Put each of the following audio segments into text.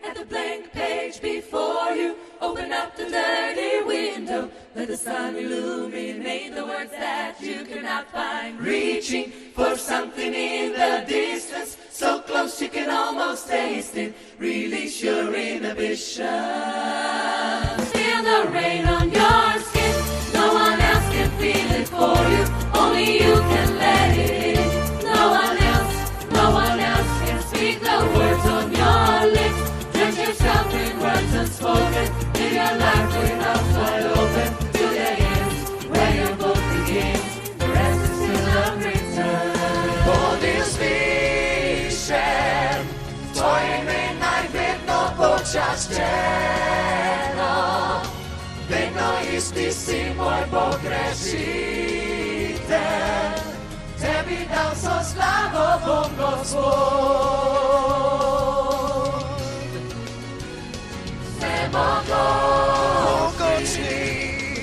at the blank page before you. Open up the dirty window, let the sun illuminate the words that you cannot find. Reaching for something in the distance, so close you can almost taste it. Release your inhibitions. Feel the rain on your skin, no one else can feel it for you, only you can let it in. No one else can speak the words on your lips. Drench yourself in words unspoken, live your life with arms wide open to the end, where your book begins, the rest is still unwritten. Podizvišen, tvoje ime naj vedno počaščeno, vedno isti si moj Bog rešitelj, tebi dal so slavo bom Gospod. Vsemogočni,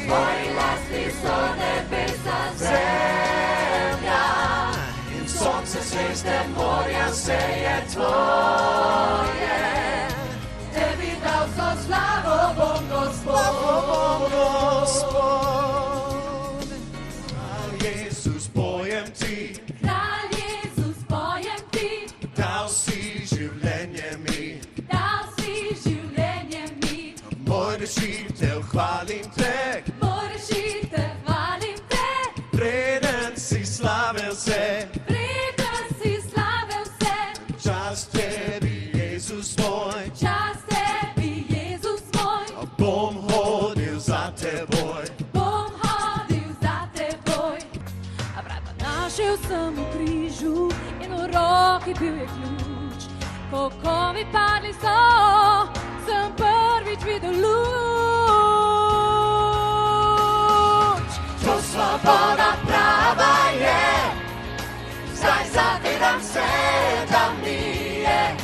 tvoji lasti so nebesa, zemlja in sonce, zvezde, morja, vse je tvoje. Tebi dal so slavo bom Gospod. Kralj Jezus, pojem ti, Kralj Jezus, pojem ti, dal si življenje mi, dal si življenje mi. moj rešitelj, hvalim te, Moj rešitelj, hvalim te, preden si slavel se, preden si slavel vse. čast tebi, Jezus moj, Čast tebi, Jezus moj, bom hodil za teboj. bom hodil za teboj. A vrata našel sem v križu in v roki bil je ključ. Ko okovi padli so, sem prvič videl luč. To svoboda prava je, zdaj zavedam se, da mi je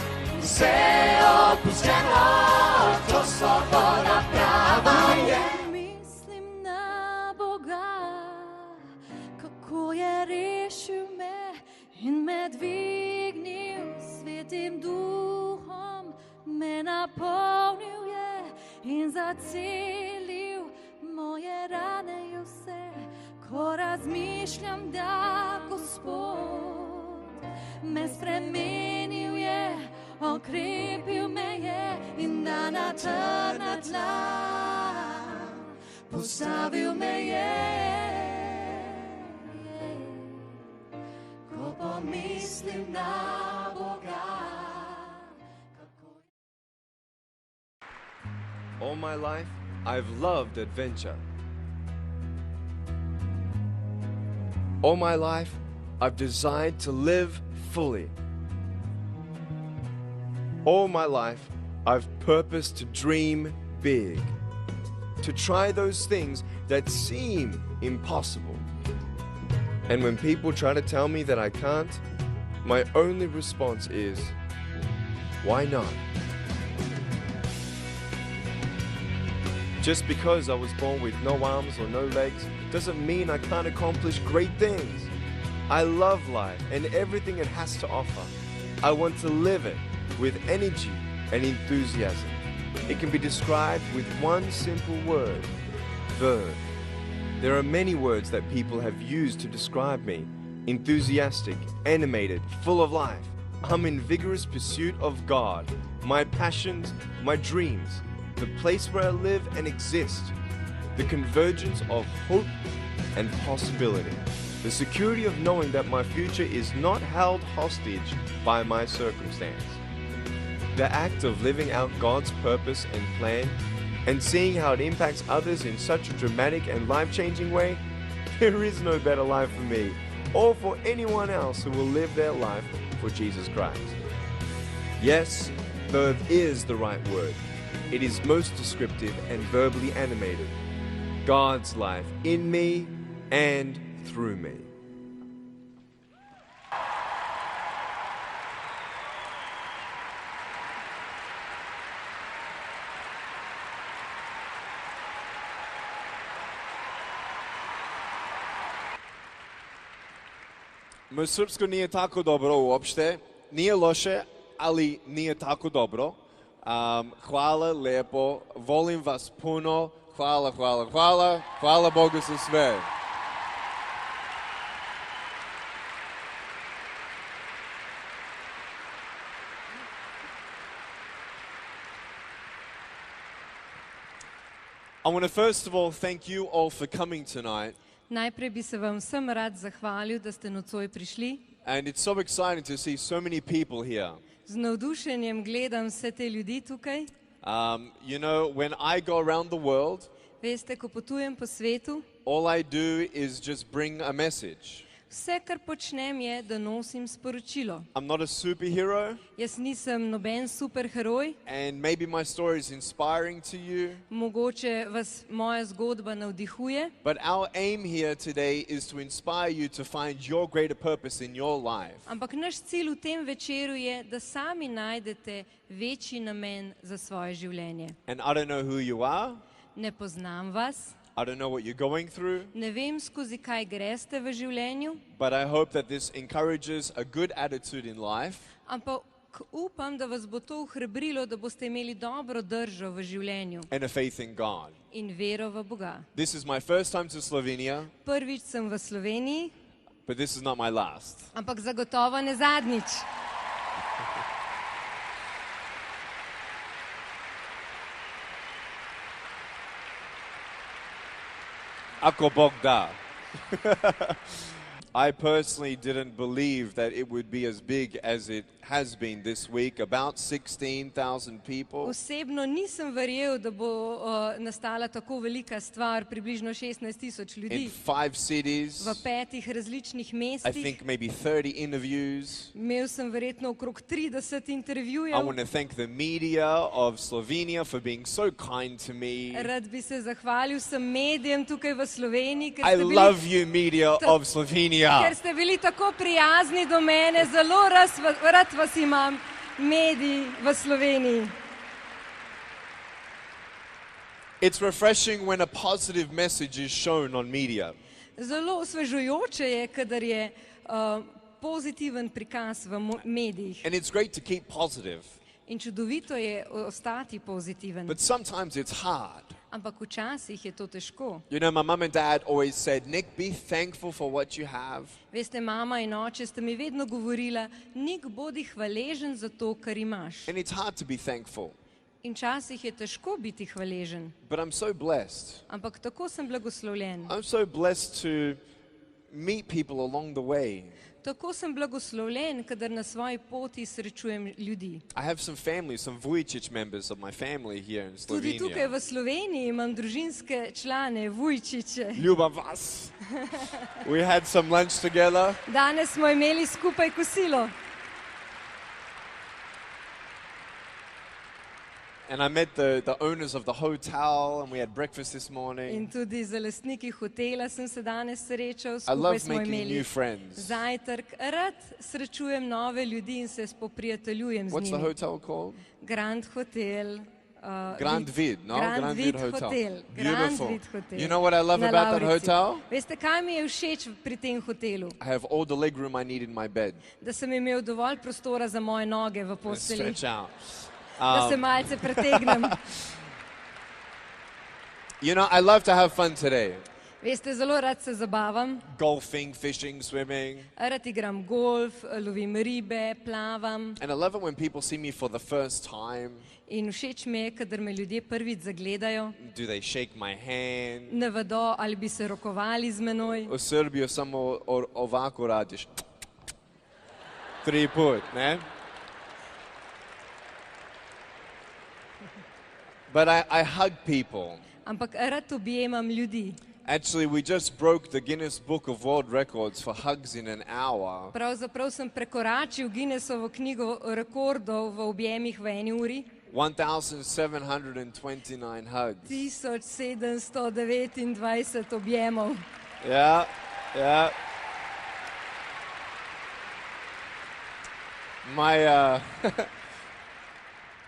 vse opuščeno. To svoboda prava je. Mislim na Boga, kako je rešil me in me dvignil svetim duhom, me napolnil je in zacelil moje rane je vse. Ko razmišljam, da Gospod me spremenil je, okrepil me je in da na trdna tla postavil me je. Ko pomislim na Boga, kako All my life, I've loved adventure. All my life, I've desired to live fully. All my life, I've purposed to dream big, to try those things that seem impossible. And when people try to tell me that I can't, my only response is, why not? Just because I was born with no arms or no legs doesn't mean I can't accomplish great things. I love life and everything it has to offer. I want to live it with energy and enthusiasm. It can be described with one simple word, verve. There are many words that people have used to describe me. Enthusiastic, animated, full of life. I'm in vigorous pursuit of God, my passions, my dreams, the place where I live and exist, the convergence of hope and possibility, the security of knowing that my future is not held hostage by my circumstance. The act of living out God's purpose and plan and seeing how it impacts others in such a dramatic and life-changing way, there is no better life for me or for anyone else who will live their life for Jesus Christ. Yes, verve is the right word. It is most descriptive and verbally animated. God's life in me and through me. Moje srpsko nije tako dobro uopšte, nije loše, ali nije tako dobro. Hvala lepo, volim vas puno, hvala, hvala, hvala, hvala Bogu za sve. I want to first of all thank you all for coming tonight. Najprej bi se vam vsem rad zahvalil, da ste nocoj prišli. And it's so exciting to see so many people here. Z navdušenjem gledam vse te ljudi tukaj. You know, when I go around the world, Veste, ko potujem po svetu, all I do is just bring a message. vse, kar počnem, je, da nosim sporočilo. I'm not a superhero, Jaz nisem noben superheroj, and maybe my story is inspiring to you, mogoče vas moja zgodba navdihuje, but our aim here today is to inspire you to find your greater purpose in your life. ampak naš cilj v tem večeru je, da sami najdete večji namen za svoje življenje. And I don't know who you are, Ne poznam vas, I don't know what you're going through, ne vem, skozi kaj greste v življenju, but I hope that this encourages a good attitude in life, ampak upam, da vas bo to ohrabrilo, da boste imeli dobro držo v življenju and a faith in God. in vero v Boga. This is my first time to Slovenia, Prvič sem v Sloveniji, but this is not my last. ampak zagotovo ne zadnjič. Ako Bog da. I personally didn't believe that it would be as big as it has been this week, about 16,000 people. Osebno nisem verjel, da bo nastala tako velika stvar, približno 16,000 In ljudi 5 cities, v 5 različnih I mestih. think maybe 30 interviews. Imel sem verjetno okrog 30 I intervjujev. want to thank the media of Slovenia for being so kind to me. Rad bi se zahvalil vsem medijem tukaj v Sloveniji, I love you, media of Slovenia. ker ste bili tako prijazni do mene. Zelo rad vas imam, mediji v Sloveniji. It's refreshing when a positive message is shown on media. Zelo osvežujoče je, kadar je pozitiven prikaz v medijih. And it's great to keep positive. In čudovito je ostati pozitiven. But sometimes it's hard. Ampak včasih je to težko. You know, my mum and dad always said, Nick, be thankful for what you have. Veste, mama in oče sta mi vedno govorila, Nik, bodi hvaležen za to, kar imaš. And it's hard to be thankful. In včasih je težko biti hvaležen. But I'm so blessed. Ampak tako sem blagoslovljen. I'm so blessed to meet people along the way. Tako sem blagoslovljen, kadar na svoji poti srečujem ljudi. I have some family, some Vujicic members of my family here in Tudi tukaj Slovenia. v Sloveniji imam družinske člane, Vujčiče. Ljubav vas. We had some lunch together. Danes smo imeli skupaj kosilo. And I met the owners of the hotel and we had breakfast this morning. In tudi z lastniki hotela sem se danes srečal. I Skupaj love smo making imeli new friends. zajtrk. Rad srečujem nove ljudi in se spoprijateljujem z What's the njimi. hotel called? Grand Hotel. Grand Vid, no? Grand Vid Hotel. Grand Beautiful. Vid Hotel. You know what I love Na about that Lavrici. hotel? Veste, kaj mi je všeč pri tem hotelu? I have all the leg room I need in my bed. Da sem imel dovolj prostora za moje noge v Let's postelji. stretch out. Da se malce pretegnem. You know, I love to have fun today. Veste, zelo rad se zabavam. Golfing, fishing, swimming. Rad igram golf, lovim ribe, plavam. And I love it when people see me for the first time. In všeč mi je, kadar me ljudje prvič zagledajo. Do they shake my hand? Ne vedo, ali bi se rokovali z menoj. U Srbiju samo ovako radiš. 3 put, ne? But I hug people. Ampak rad objemam ljudi. Actually, we just broke the Guinness Book of World Records for hugs in an hour. Pravzaprav sem prekoračil Guinnessovo knjigo rekordov v objemih v 1 uri. 1,729 hugs. 1729 objemov. Yeah, yeah.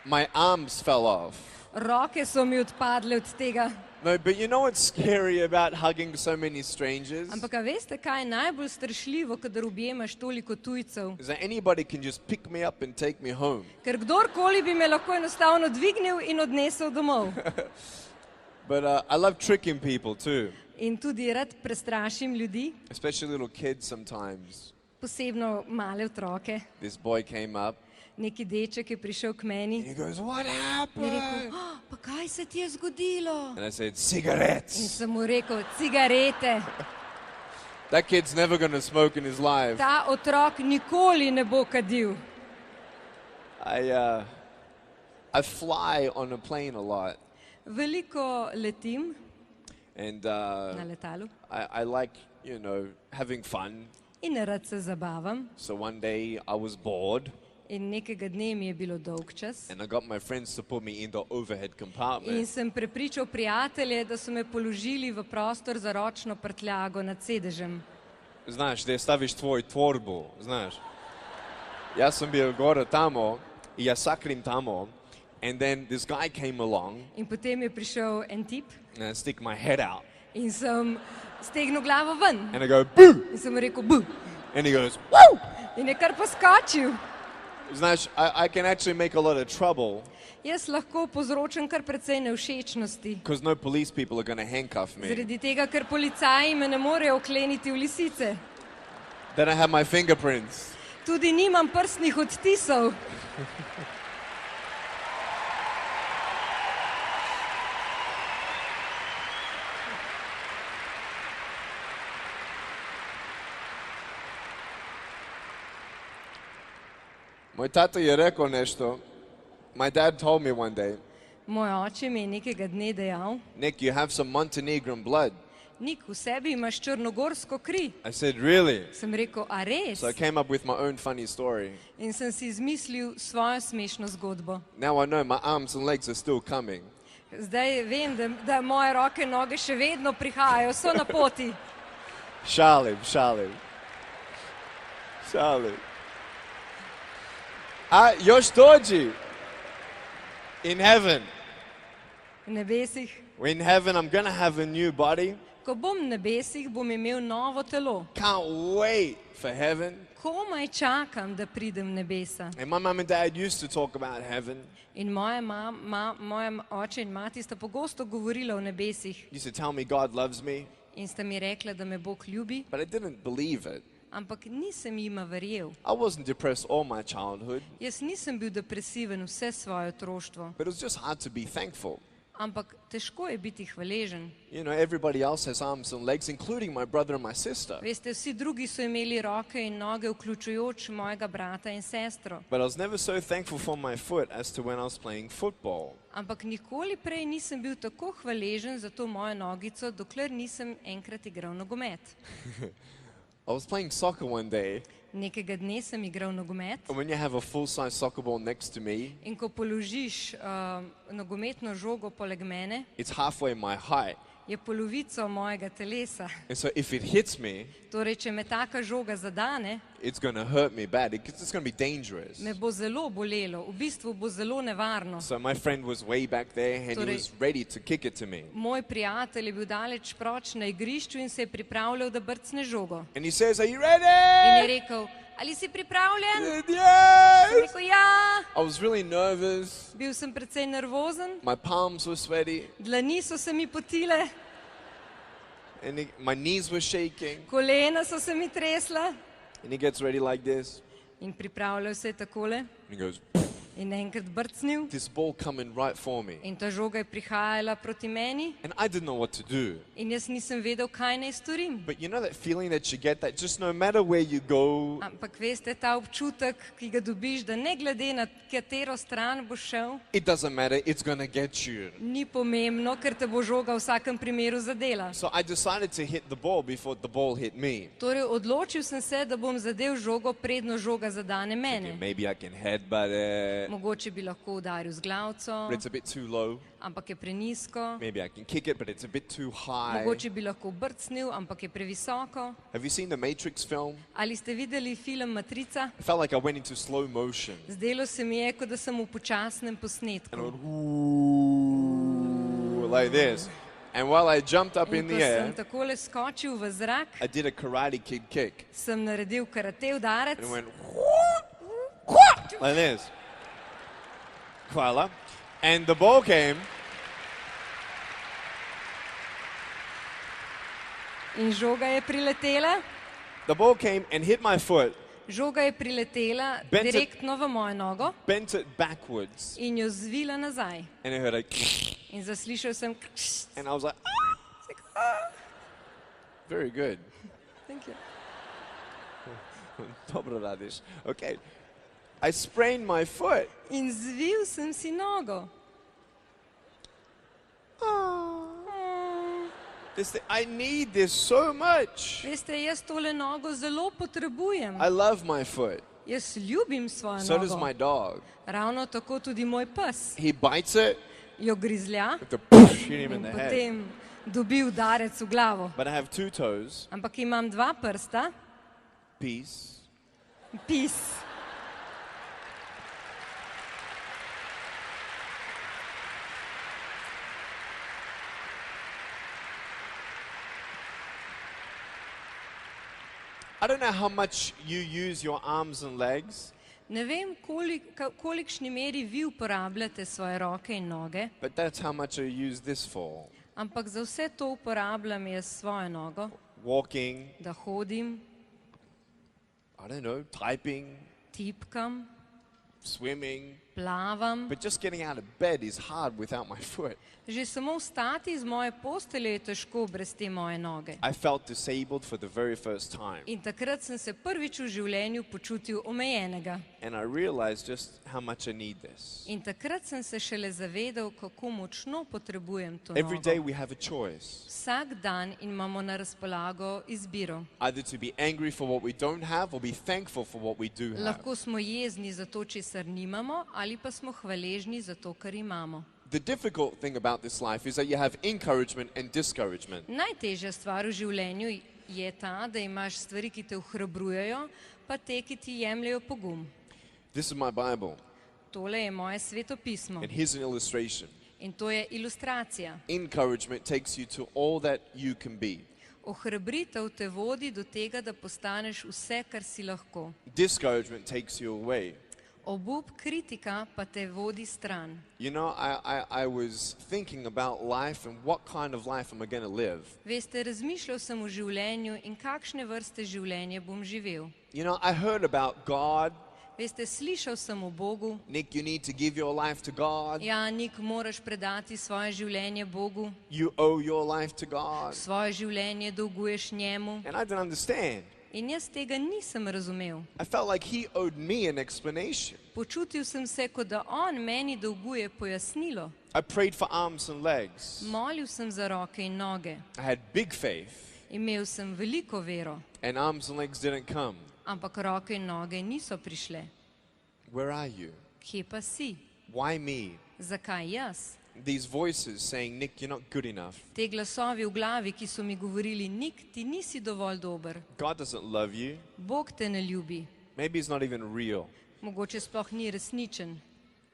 My arms fell off. Roke so mi odpadle od tega. No, but you know what's scary about hugging so many strangers? Ampak a veste, kaj je najbolj strašljivo, kadar objemaš toliko tujcev? Is that anybody can just pick me up and take me home. Ker kdorkoli bi me lahko enostavno dvignil in odnesel domov. But I love tricking people too, In tudi rad prestrašim ljudi, especially little kids sometimes. posebno male otroke. This boy came up Neki deček je prišel k meni and he goes, "What in je happened?" rekel, pa kaj se ti je zgodilo? And I said, In "Cigarettes." sem mu rekel, cigarete. That kid's never going to smoke in his life. Ta otrok nikoli ne bo kadil. I fly on a plane a lot, Veliko letim and na letalu I like, having fun. in rad se zabavam. So one day I was bored, In nekega dne mi je bilo dolgčas and I got my friends to put me in the overhead in compartment. sem prepričal prijatelje, da so me položili v prostor za ročno prtljago nad sedežem. Znaš, da staviš tvoj tvorbu, znaš. Ja sam bio gore tamo I ja sakrim tamo, and then this guy came along In potem je prišel en tip and I stick my head out in sem stegnil glavo ven and I go, "Boo!" in sem mu rekel bu. And he goes, "Woo!" In je kar poskočil. Znaš, I can actually make a lot of trouble Jaz lahko povzročam kar precej nevšečnosti. because no police people are going to handcuff me. Zaradi tega, ker policaji me ne morejo okleniti v lisice. Then I have my fingerprints. Tudi nimam prstnih odtisov. Moj tata je rekao nešto. My dad told me one day, Moj oče mi je nekega dne dejal, "Nick, you have some Montenegrin blood." Nik, v sebi imaš črnogorsko kri. I said, "Really?" Sem rekel, a res? So I came up with my own funny story. In sem si izmislil svojo smešno zgodbo. Now I know my arms and legs are still coming. Zdaj vem, da moje roke in noge še vedno prihajajo, so na poti. Šalim. A još dođi. In heaven. V nebesih. In heaven I'm gonna have a new body. Ko bom v nebesih, bom imel novo telo. Can't wait for heaven. Komaj čakam, da pridem v nebesa. And my mum and dad used to talk about heaven. In moja oče in mati sta pogosto govorila o nebesih. Used to tell me God loves me, In sta mi rekla, da me Bog ljubi, but I didn't believe it. ampak nisem jima verjel. I wasn't depressed all my childhood, Jaz nisem bil depresiven vse svoje otroštvo, but it was just hard to be thankful. ampak težko je biti hvaležen. Everybody else has arms and legs, including my brother and my sister. Veste, vsi drugi so imeli roke in noge, vključujoč mojega brata in sestro. But I was never so thankful for my foot as to when I was playing football. Ampak nikoli prej nisem bil tako hvaležen za to mojo nogico, dokler nisem enkrat igral nogomet. I was playing soccer one day, Nekega dne sem igral nogomet and when you have a full-size soccer ball next to me, in ko položiš nogometno žogo poleg mene, it's halfway my height. je polovico mojega telesa. And so if it hits me, Torej, če me taka žoga zadane, it's going to hurt me bad. It's going to be dangerous. me bo zelo bolelo, v bistvu bo zelo nevarno. So my friend was way back there, and he Torej- was ready to kick it to me. Moj prijatelj je bil daleč proč na igrišču in se je pripravljal, da brcne žogo. And he says, "Are you In je ready?" rekel, ali si pripravljen? Sem Yes! rekel, ja. I was really nervous. Bil sem precej nervozen, My palms were sweaty, dlani so se mi potile, and my knees were shaking. kolena so se mi tresla. And he gets ready like this, In pripravljal se je takole and he goes, in enkrat brcnil this ball coming right for me. in ta žoga je prihajala proti meni And I didn't know what to do. in jaz nisem vedel, kaj naj storim. But you know that feeling that you get, that just no matter where you go, Ampak veste, ta občutek, ki ga dobiš, da ne glede na katero stran boš šel, it doesn't matter, it's going to get you. ni pomembno, ker te bo žoga v vsakem primeru zadela. So I decided to hit the ball before the ball hit me. Torej, odločil sem se, da bom zadev žogo, predno žoga zadane Okay, mene. maybe I can headbutt it, Mogoče bi lahko udaril z glavco, but it's a bit too low. ampak je prenizko. Maybe I can kick it, but it's a bit too high. Mogoče bi lahko brcnil, ampak je previsoko. Have you seen the Matrix film? Ali ste videli film Matrica? I felt like I went into slow motion. Zdelo se mi je, kot da sem v počasnem And I posnetku. went, "Ooh." like this. And while I jumped up in In ko the sem air, takole skočil v zrak, I did a Karate Kid kick. sem naredil karate udarec. And went like this. Hvala. And the ball came. In žoga je priletela. The ball came and hit my foot, Žoga je priletela Bent it- direktno v mojo nogo bent it backwards, in jo zvila nazaj. and I heard a In zaslišal sem, and I was like, very good. Thank you. Dobro radiš. Okay. I sprained my foot. In zvil sem si nogo. I need this so much. Veste, jaz tole nogo zelo potrebujem. I love my foot. Jaz ljubim svojo So does nogo. my dog. Ravno tako tudi moj pes. He bites it, Jo grizlja to hit him in in the head. potem dobi udarec v glavo. But I have 2 toes. Ampak imam 2 prsta. Peace. Pis. I don't know how much you use your arms and legs, Ne vem, kolikšni meri vi uporabljate svoje roke in noge, but that's how much I use this for. ampak za vse to uporabljam jaz svojo nogo, Walking, da hodim, I don't know, typing, tipkam, swimming. plavam. But just getting out of bed is hard without my foot. Že samo vstati iz moje postelje je težko brez te moje noge. I felt disabled for the very first time. In takrat sem se prvič v življenju počutil omejenega. And I realized just how much I need this. In takrat sem se šele zavedal, kako močno potrebujem to Every day nogo. we have a choice. Vsak dan imamo na razpolago izbiro. Either to be angry for what we don't have or be thankful for what we do have. Lahko smo jezni za to, česar nimamo, ali pa smo hvaležni za to, kar imamo. The difficult thing about this life is that you have encouragement and discouragement. Najtežja stvar v življenju je ta, da imaš stvari, ki te ohrabrujejo, pa te, ki ti jemljejo pogum. This is my Bible, Tole je moje Sveto pismo and here's an illustration. in to je ilustracija. Encouragement takes you to all that you can be. Ohrabritev te vodi do tega, da postaneš vse, kar si lahko. Discouragement takes you away. Obup, kritika pa te vodi stran. You know, I was thinking about life and what kind of life am I going to live. Veste, razmišljal sem o življenju in kakšne vrste življenje bom živel. You know, I heard about God. Veste, slišal sem o Bogu. Nick, you need to give your life to God. Ja, Nik, moraš predati svoje življenje Bogu. You owe your life to God. Svoje življenje dolguješ njemu. And I didn't understand. In jaz tega nisem razumel. I felt like he owed me an explanation. Počutil sem se, kot da on meni dolguje pojasnilo. I prayed for arms and legs. Molil sem za roke in noge. I had big faith, Imel sem veliko vero, and arms and legs didn't come. ampak roke in noge niso prišle. Where are you? Kje pa si? Why me? Zakaj jaz? These voices saying, Nick, you're not good enough. Te glasovi v glavi, ki so mi govorili, Nik, ti nisi dovolj dober. God doesn't love you. Bog te ne ljubi. Maybe it's not even real. Mogoče sploh ni resničen.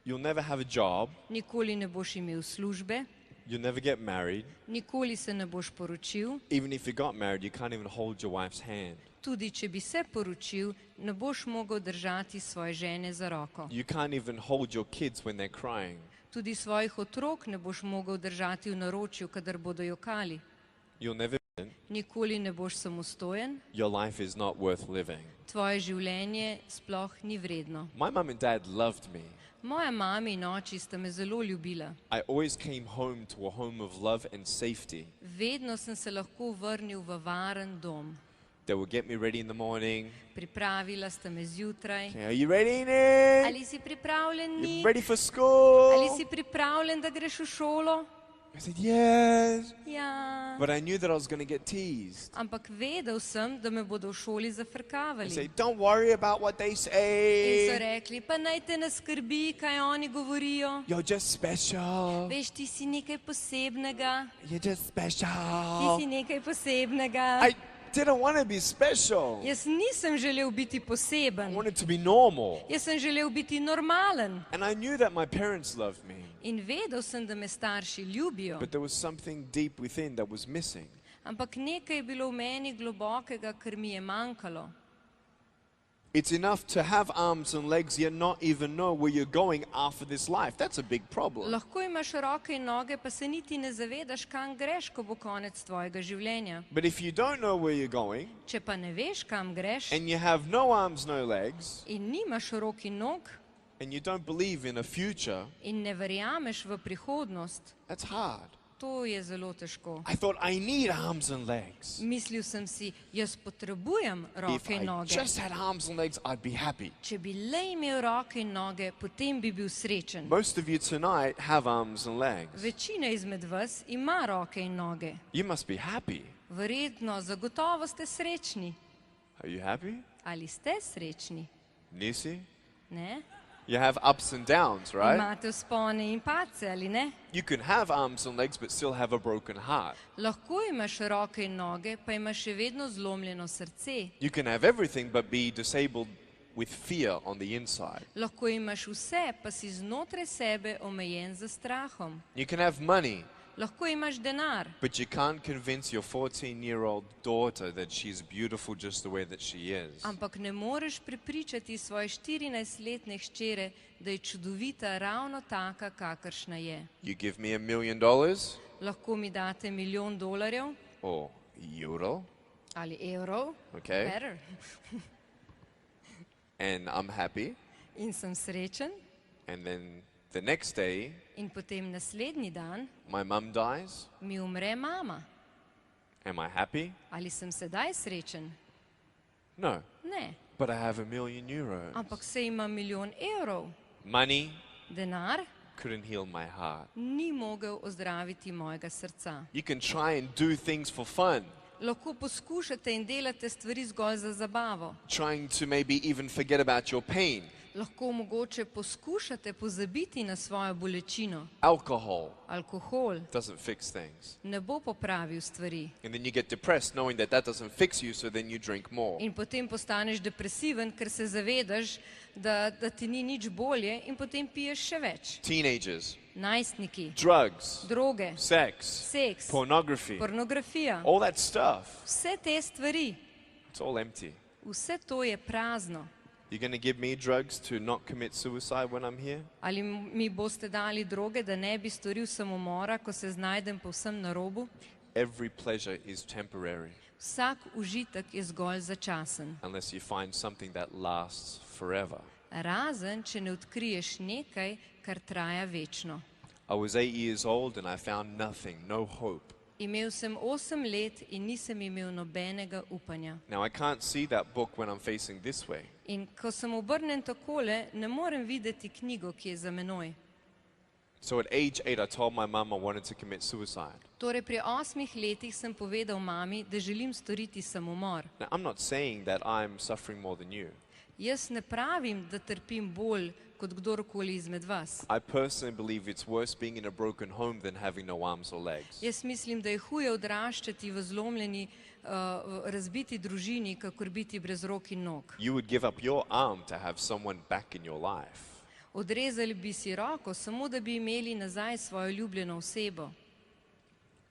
You'll never have a job. Nikoli ne boš imel službe, You'll never get married. nikoli se ne boš poročil. Even if you got married, you can't even hold your wife's hand. Tudi če bi se poročil, ne boš mogel držati svoje žene za roko. You can't even hold your kids when they're crying. Tudi svojih otrok ne boš mogel držati v naročju, kadar bodo jokali. You'll never. Nikoli ne boš samostojen, Your life is not worth living. tvoje življenje sploh ni vredno. My mum and dad loved me. Moja mama in oči sta me zelo ljubila. I always came home to a home of love and safety. Vedno sem se lahko vrnil v varen dom. They would get me ready in the morning. Pripravila sta me zjutraj. Okay, are you ready, Nick? Ali si pripravljen, You Nik? ready for school? Ali si pripravljen, da greš v šolo? I said, yes. Ja. But I knew that I was going to get teased. Ampak vedel sem, da me bodo v šoli They zafrkavali. say, don't worry about what they In so say. rekli, pa naj te ne skrbi, kaj oni govorijo. You're just special. Veš, ti si nekaj posebnega. You're just Ti special. si nekaj posebnega. didn't want to be special. Jaz nisem želel biti I poseben. wanted to be normal. Jaz sem želel biti normalen. And I knew that my parents loved me. In vedel sem, da me starši ljubijo. But there was something deep within that was missing. Ampak nekaj je bilo v meni globokega, kar mi je manjkalo. It's enough to have arms and legs yet not even know where you're going after this life. That's a big problem. Lahko imaš roke in noge, pa se niti ne zavedaš, kam greš, ko bo konec tvojega življenja. But if you don't know where you're going Če pa ne veš, kam greš and you have no arms, no legs, in nimaš rok in nog and you don't believe in a future, in ne verjameš v prihodnost, that's hard. to je zelo težko. I thought I need arms and legs. Mislil sem si, jaz potrebujem If roke in I noge. just had arms and legs, I'd be happy. Če bi le imel roke in noge, potem bi bil srečen. Most of you tonight have arms and legs. Večina izmed vas ima roke in noge. You must be happy. Verjetno, zagotovo ste srečni. Are you happy? Ali ste srečni? Nisi? Ne? You have ups and downs, right? Imate vzpone in padce, ali ne? You can have arms and legs but still have a broken heart. Lahko imaš roke in noge, pa imaš še vedno zlomljeno srce. You can have everything but be disabled with fear on the inside. Lahko imaš vse, pa si znotraj sebe omejen z strahom. You can have money Lahko imaš denar, but you can't convince your 14-year-old daughter that she's beautiful just the way that she is. ampak ne moreš prepričati svoje 14-letne hčere, da je čudovita ravno taka, kakršna je. You give me $1 million Lahko mi date $1 milijon or euro, ali evrov, okay, better, and I'm happy, in sem srečen. and then the next day In potem naslednji dan my mum dies. mi umre mama. Am I happy? Ali sem sedaj srečen? No, Ne, but I have €1 million. ampak se ima $1 milijon. Money Denar couldn't heal my heart. ni mogel ozdraviti mojega srca. You can try and do things for fun, Lahko poskušate in delate stvari zgolj za zabavo. trying to maybe even forget about your pain. Lahko mogoče poskušate pozabiti na svojo bolečino. Alcohol Alkohol doesn't fix things. ne bo popravil stvari. And then you get depressed knowing that that doesn't fix you, so then you drink more. In potem postaneš depresiven, ker se zavedaš, da ti ni nič bolje in potem piješ še več. Teenagers, Najstniki, drugs, droge, sex, seks, pornography, pornografija, all that stuff, vse te stvari, it's all empty. vse to je prazno. You're going to give me drugs to not commit suicide when I'm here? Ali mi boste dali droge, da ne bi storil samomora, ko se znajdem povsem na robu? Every pleasure is temporary Vsak užitek je zgolj začasen. unless you find something that lasts forever. Razen, če ne odkriješ nekaj, kar traja večno. I was 8 years old and I found nothing, no hope. Imel sem 8 let in nisem imel nobenega upanja. Now I can't see that book when I'm facing this way. In ko sem obrnen takole, ne morem videti knjigo, ki je za menoj. So at age 8 I told my mum I wanted to commit suicide. Torej pri 8 letih sem povedal mami, da želim storiti samomor. Now I'm not saying that I'm suffering more than you. Jaz ne pravim, da trpim bolj kot kdorkoli izmed vas. I personally believe it's worse being in a broken home than having no arms or legs. Jaz mislim, da je huje odraščati v zlomljeni, razbiti družini, kakor biti brez rok in nog. You would give up your arm to have someone back in your life. Odrezali bi si roko, samo da bi imeli nazaj svojo ljubljeno osebo.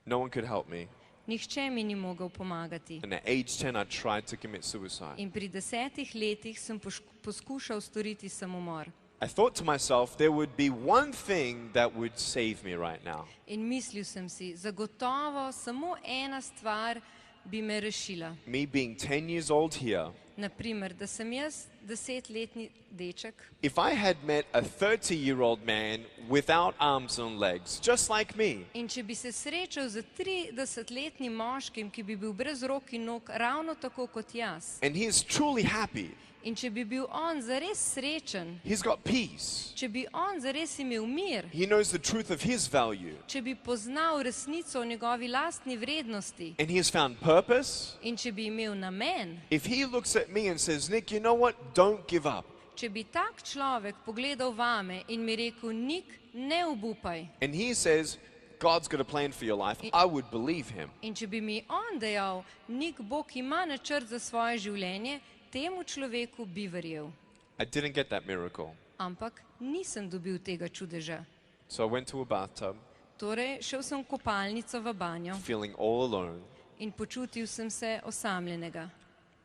No one could help me. Nihče mi ni mogel pomagati. And at age 10 I tried to commit suicide. In pri 10 letih sem poskušal storiti samomor. I thought to myself there would be one thing that would save me right now. In mislil sem si, zagotovo samo ena stvar bi me rešila. Me being 10 years old here, Naprimer, da sem jaz 10-letni deček. if I had met a 30-year-old man without arms and legs, just like me, In če bi se srečal z 30-letnim moškim, ki bi bil brez rok in nog, ravno tako kot jaz. and he is truly happy, In če bi bil on zares srečen, he's got peace, če bi on zares imel mir, he knows the truth of his value, če bi poznal resnico o njegovi lastni vrednosti and he has found purpose, in če bi imel namen, if he looks at me and says, Nick, you know what, don't give up, če bi tak človek pogledal vame in mi rekel, Nik, ne obupaj. and he says, God's got a plan for your life, I would believe him. In če bi mi on dejal, Nik, Bog ima načrt za svoje življenje, temu človeku bi verjel. I didn't get that miracle. Ampak nisem dobil tega čudeža. So I went to a bathtub, Torej, šel sem v kopalnico v banjo feeling all alone, in počutil sem se osamljenega.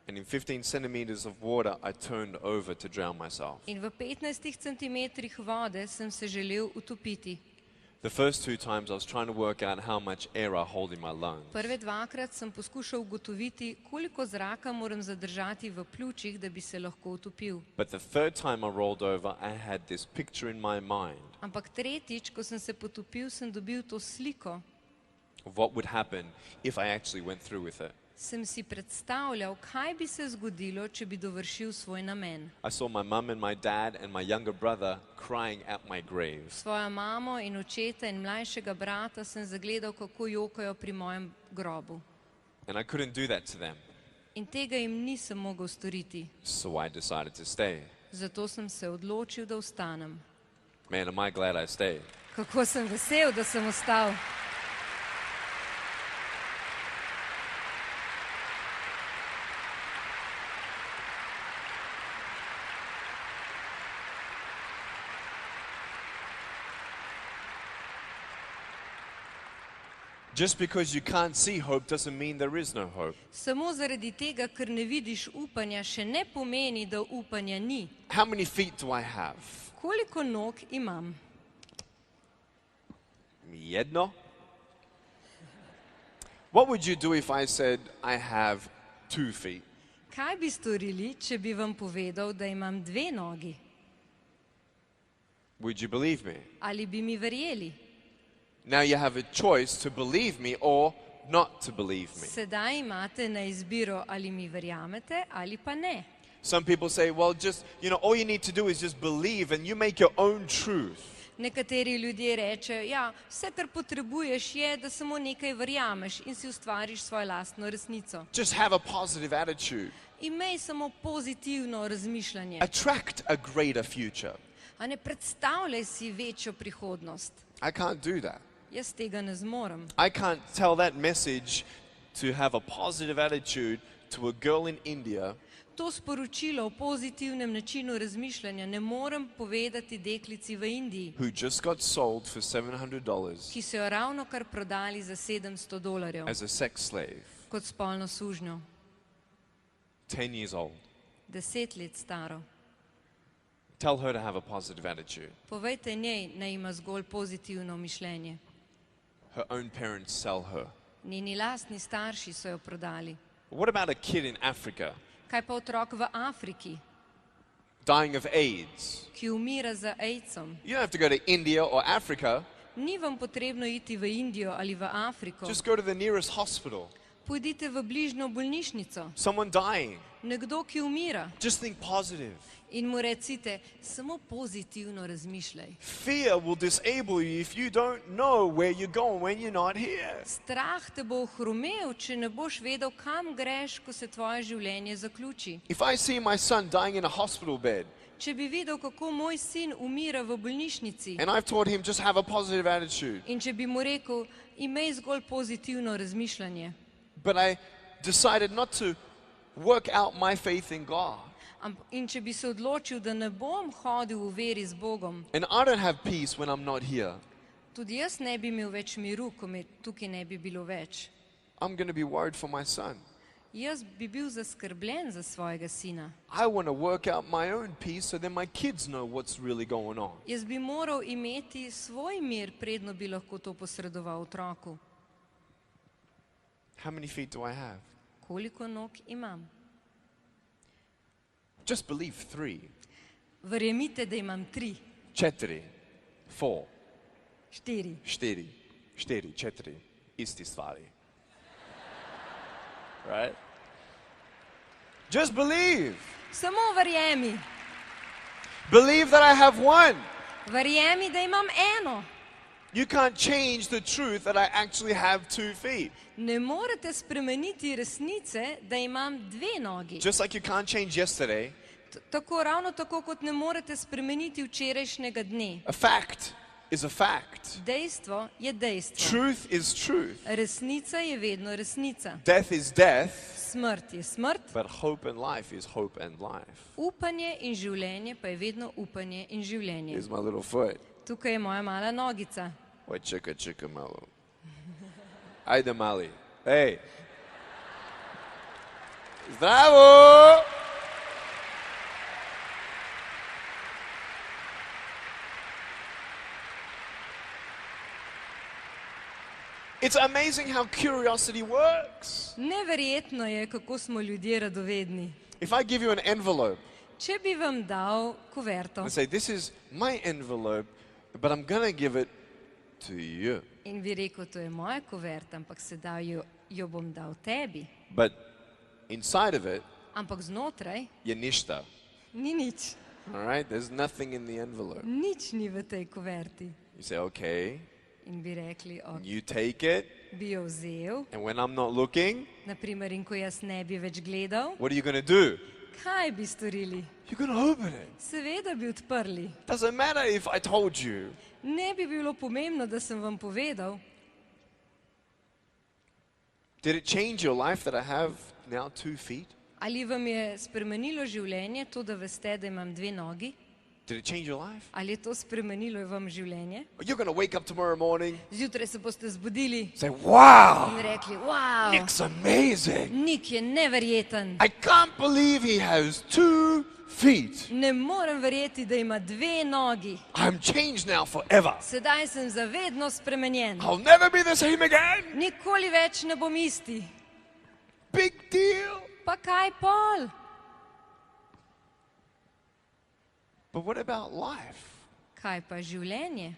and in 15 centimeters of water, I turned over to drown myself. In v 15 centimetrih vode sem se želel utopiti. The first 2 times I was trying to work out how much air I hold in my lungs. Prve dvakrat sem poskušal ugotoviti, koliko zraka moram zadržati v pljučih, da bi se lahko utopil. But the third time I rolled over, I had this picture in my mind Ampak tretjič, ko sem se potopil, sem dobil to sliko. of what would happen if I actually went through with it. Sem si predstavljal, kaj bi se zgodilo, če bi dovršil svoj namen. I saw my mum and my dad and my younger brother crying at my grave. Svojo mamo in očeta in mlajšega brata sem zagledal, kako jokajo pri mojem grobu. And I couldn't do that to them, In tega jim nisem mogel storiti. so I decided to stay. Zato sem se odločil, da ostanem. Man, am I glad I stayed. Kako sem vesel, da sem ostal. Just because you can't see hope doesn't mean there is no hope. Samo zaradi tega, ker ne vidiš upanja, še ne pomeni, da upanja ni. How many feet do I have? Koliko nog imam? Jedno? What would you do if I said I have 2 feet? Kaj bi storili, če bi vam povedal, da imam 2 nogi? Would you believe me? Ali bi mi verjeli? Now you have a choice to believe me or not to believe me. Sedaj imate na izbiro, ali mi verjamete ali pa ne. Some people say, well, just, all you need to do is just believe and you make your own truth. Nekateri ljudje rečejo, ja, vse, kar potrebuješ, je, da samo nekaj verjameš in si ustvariš svojo lastno resnico. Just have a positive attitude. Imej samo pozitivno razmišljanje. Attract a greater future. A ne predstavljaj si večjo prihodnost. I can't do that. Jaz tega ne zmorem. I can't tell that message to have a positive attitude to a girl in India To sporočilo o pozitivnem načinu razmišljanja ne morem povedati deklici v Indiji, who just got sold for $700 ki so jo ravno kar prodali za $700 as a sex slave, kot spolno sužnjo, 10 years old. 10 let staro. Tell her to have a positive attitude. Povejte njej, naj ima zgolj pozitivno mišljenje. Her own parents sell her. Njeni lastni starši so jo prodali. What about a kid in Africa Kaj pa otrok v Afriki, dying of AIDS? ki umira za AIDS-om? You don't have to go to India or Africa. Ni vam potrebno iti v Indijo ali v Afriko. Just go to the nearest hospital. Pojdite v bližnjo bolnišnico. Someone dying. Nekdo, ki umira. Just think positive. In mu recite, samo pozitivno razmišljaj. Fear will disable you if you don't know where you're going when you're not here. Strah te bo ohromel, če ne boš vedel, kam greš, ko se tvoje življenje zaključi. If I see my son dying in a hospital bed Če bi videl, kako moj sin umira v bolnišnici, and I've taught him just have a positive attitude, in če bi mu rekel, imej zgolj pozitivno razmišljanje, but I decided not to work out my faith in God, in če bi se odločil, da ne bom hodil v veri z Bogom, and I don't have peace when I'm not here, tudi jaz ne bi imel več miru, ko me tukaj ne bi bilo več. I'm going to be worried for my son. Jaz bi bil zaskrbljen za svojega sina. I want to work out my own peace so then my kids know what's really going on. Jaz bi moral imeti svoj mir, predno bi lahko to posredoval otroku. How many feet do I have? Koliko nog imam? Just believe 3, Verjemite, da imam 3, 4, 4, 4. 4, 4, 4, isti stvari. Right? Just believe. Samo verjemi. Believe that I have 1. Verjemi, da imam eno. You can't change the truth that I actually have 2 feet. Ne morete spremeniti resnice, da imam 2 nogi. Just like you can't change yesterday, Ravno tako, kot ne morete spremeniti včerajšnjega dne. a fact is a fact. Dejstvo je dejstvo. Truth is truth. Resnica je vedno resnica. Death is death, Smrt je smrt, but hope and life is hope and life. upanje in življenje pa je vedno upanje in življenje. Here's my little foot. Tukaj je moja mala nogica. Oj, čeka malo. Ajde mali. Hej. Zdravo! It's amazing how curiosity works. Neverjetno je, kako smo ljudje radovedni. If I give you an envelope Če bi vam dal kuverto and say, this is my envelope, but I'm going to give it to you. in bi rekel, to je moja kuverta, ampak sedaj jo bom dal tebi. But inside of it, Ampak znotraj je ništa. ni nič. All right? There's nothing in the envelope. Nič ni v tej kuverti. You say, okay, In bi rekli, you take it, bi jo vzel, and when I'm not looking, naprimer, in ko jaz ne bi več gledal, what are you going to do? kaj bi storili? You're going to open it. Seveda bi odprli. Doesn't matter if I told you. Ne bi bilo pomembno, da sem vam povedal. Did it change your life that I have now 2 feet? Ali vam je spremenilo življenje to, da veste, da imam 2 nogi? Did it change your life? Ali je to spremenilo vam življenje? You're going to wake up tomorrow morning, Zjutraj se boste zbudili say, wow, in rekli, wow, Nick's amazing. Nick je neverjeten. I can't believe he has 2 feet. Ne morem verjeti, da ima 2 nogi. I'm changed now forever. Sedaj sem zavedno spremenjen. I'll never be the same again. Nikoli več ne bom isti. Big deal. Pa kaj pol? But what about life? Kaj pa življenje?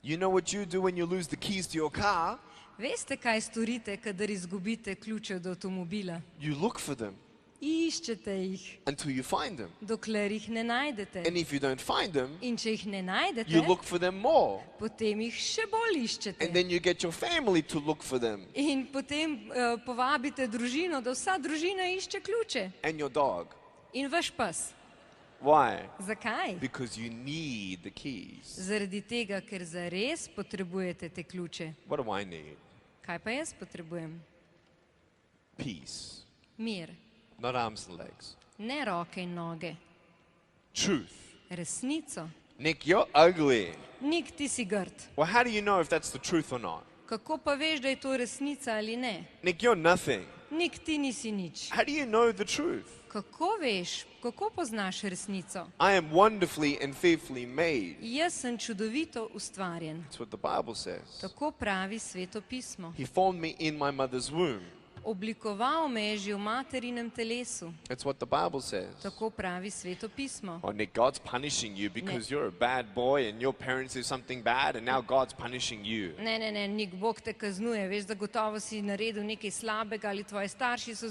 You know what you do when you lose the keys to your car? Veste, kaj storite, kadar izgubite ključe od avtomobila? You look for them Iščete jih, until you find them. dokler jih ne najdete. And if you don't find them, In če jih ne najdete, you look for them more. potem jih še bolj iščete. And then you get your family to look for them. In potem povabite družino, da vsa družina išče ključe. And your dog. In vaš pes. Why? Zakaj? Because you need the keys. Zaradi tega, ker zares potrebujete te ključe. What do I need? Kaj pa jaz potrebujem? Peace. Mir. Not arms and legs. Ne roke in noge. Truth. Resnico. Nick, you're ugly. Nik, ti si grd. Well, how do you know if that's the truth or not? Kako pa veš, da je to resnica ali ne? Nick, you're nothing. Nik, ti nisi nič. How do you know the truth? Kako veš, kako poznaš resnico? I am wonderfully and fearfully made. Jaz sem čudovito ustvarjen. That's what the Bible says. Tako pravi Sveto pismo. He formed me in my mother's womb. Oblikoval me je že v materinem telesu. That's what the Bible says. Tako pravi Sveto pismo. Oh, Nick, God's punishing you because you're a bad boy and your parents did something bad and now God's punishing you. Ne, Nik, Bog te kaznuje. Veš, da gotovo si naredil nekaj slabega ali tvoji starši so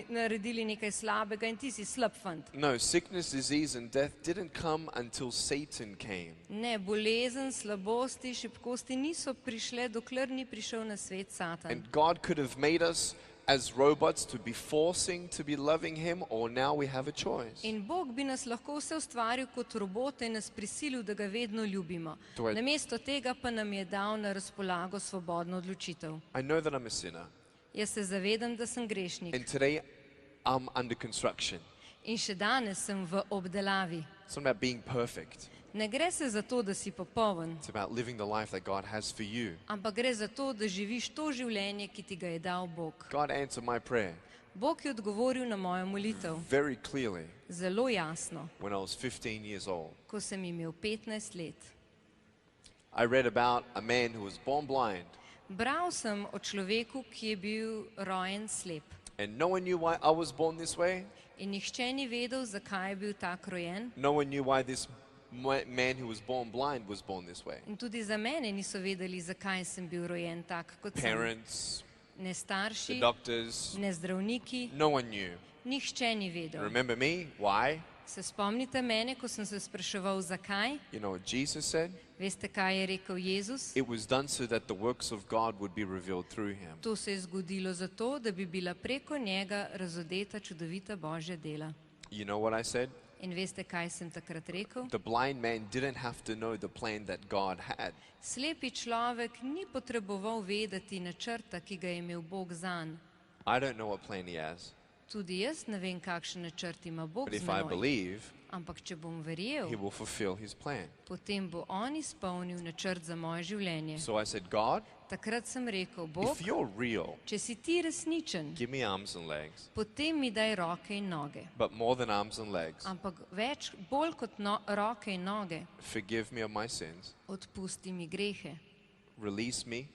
naredili nekaj slabega in ti si slab fant. No, sickness, disease and death didn't come until Satan came. Ne, bolezen, slabosti, šibkosti niso prišle, dokler ni prišel na svet Satan. And God could have made us as robots to be forcing to be loving him, or now we have a choice. In Bog bi nas lahko vse ustvaril kot robote in nas prisilil, da ga vedno ljubimo. To je- Namesto tega pa nam je dal na razpolago svobodno odločitev. I know that I'm a sinner, Jaz se zavedam, da sem grešnik. and today I'm under construction. In še danes sem v obdelavi. It's not about being perfect. Ne gre se za to, da si popoln, It's about living the life that God has for you. ampak gre za to, da živiš to življenje, ki ti ga je dal Bog. God answered my prayer Bog je odgovoril na mojo molitev very clearly zelo jasno, when I was 15 years old. ko sem imel 15 let. I read about a man who was born blind, Bral sem o človeku, ki je bil rojen slep. and no one knew why I was born this way. In nihče ni vedel, zakaj je bil tak rojen. No one knew why this man who was born blind was born this way. In tudi za mene niso vedeli, zakaj sem bil rojen tak, kot sem. Parents, Ne the starši, doctors, ne zdravniki, no one knew. nihče ni vedel. Remember me? Why? Se spomnite mene, ko sem se spraševal, zakaj? You know what Jesus said? Veste, kaj je rekel Jezus? It was done so that the works of God would be revealed through him. To se je zgodilo zato, da bi bila preko njega razodeta čudovita Božja dela. You know what I said? In veste, kaj sem takrat rekel? The blind man didn't have to know the plan that God had. Slepi človek ni potreboval vedeti načrta, ki ga je imel Bog zanj. I don't know what plan he has, Tudi jaz ne vem, kakšen načrt ima Bog but z if I menoj. believe, Ampak če bom he verjel, will fulfill his plan. potem bo on izpolnil načrt za moje življenje. So I said, God, Takrat sem rekel, Bog, if you're real, če si ti resničen, give me arms and legs. potem mi daj roke in noge. But more than arms and legs, Ampak bolj kot roke in noge, forgive me of my sins. odpusti mi grehe, Release me.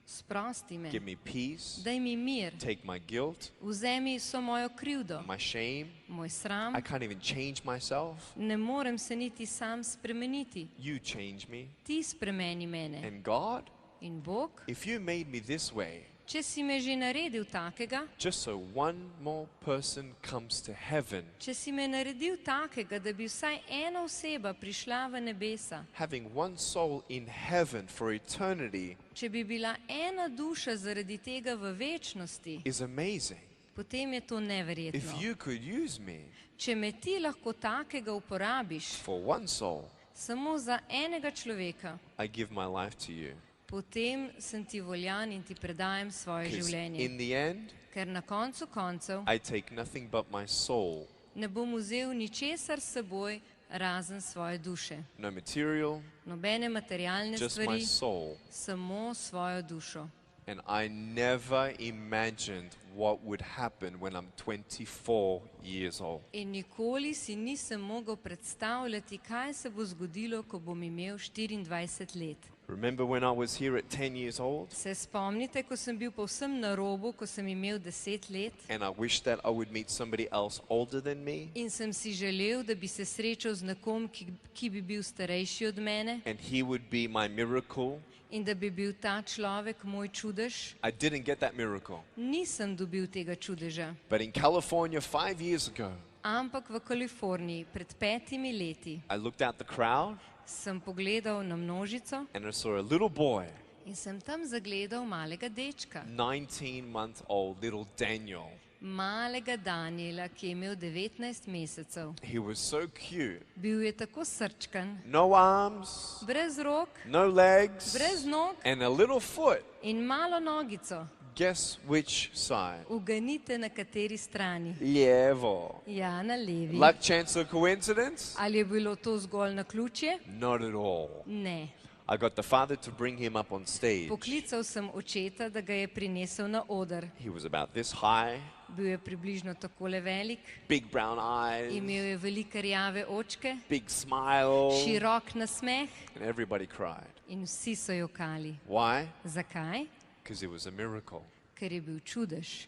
sprosti me, Give me peace. daj mi mir, Take my guilt, vzemi vso mojo krivdo, my shame. moj sram, I can't even change myself. ne morem se niti sam spremeniti. You change me. Ti spremeni mene. And God, In Bog, if you made me this way, če si me že naredil takega, just so one more person comes to heaven, če si me naredil takega, da bi vsaj ena oseba prišla v nebesa, having one soul in heaven for eternity če bi bila ena duša zaradi tega v večnosti, is amazing. potem je to If neverjetno. you could use me Če me ti lahko takega uporabiš for one soul, samo za enega človeka, I give my life to you. potem sem ti voljan in ti predajam svoje 'Cause življenje. in the end, Ker na koncu koncev I take nothing but my soul. ne bom vzel ničesar s seboj, razen svoje duše. No material, Nobene materialne just my stvari, soul. samo svojo dušo. And I never imagined what would happen when I'm 24 years old. In nikoli si nisem mogel predstavljati, kaj se bo zgodilo, ko bom imel 24 let. Remember when I was here at 10 years old? Se spomnite, ko sem bil povsem na robu, ko sem imel 10 let And I wished that I would meet somebody else older than me, in sem si želel, da bi se srečal z nekom, ki bi bil starejši od mene and he would be my miracle. in da bi bil ta človek moj čudež. I didn't get that miracle. Nisem dobil tega čudeža. But in California 5 years ago, Ampak v Kaliforniji pred 5 leti I looked out the crowd sem pogledal na množico and I saw a little boy, in sem tam zagledal malega dečka, 19-month-old little Daniel. malega Daniela, ki je imel 19 mesecev. He was so cute. Bil je tako srčkan, No arms, brez rok, no legs, brez nog and a little foot. in malo nogico. Guess which side? Uganite, na kateri strani. Levo. Ja, na levi. Luck, chance, or coincidence? Ali je bilo to zgolj naključje? Not at all. Ne. I got the father to bring him up on stage. Poklical sem očeta, da ga je prinesel na oder. He was about this high, Bil je približno takole velik, big brown eyes, imel je velike rjave očke, big smile, širok nasmeh and everybody cried. in vsi so jokali. Why? Zakaj? Because it was a miracle. Ker je bil čudež.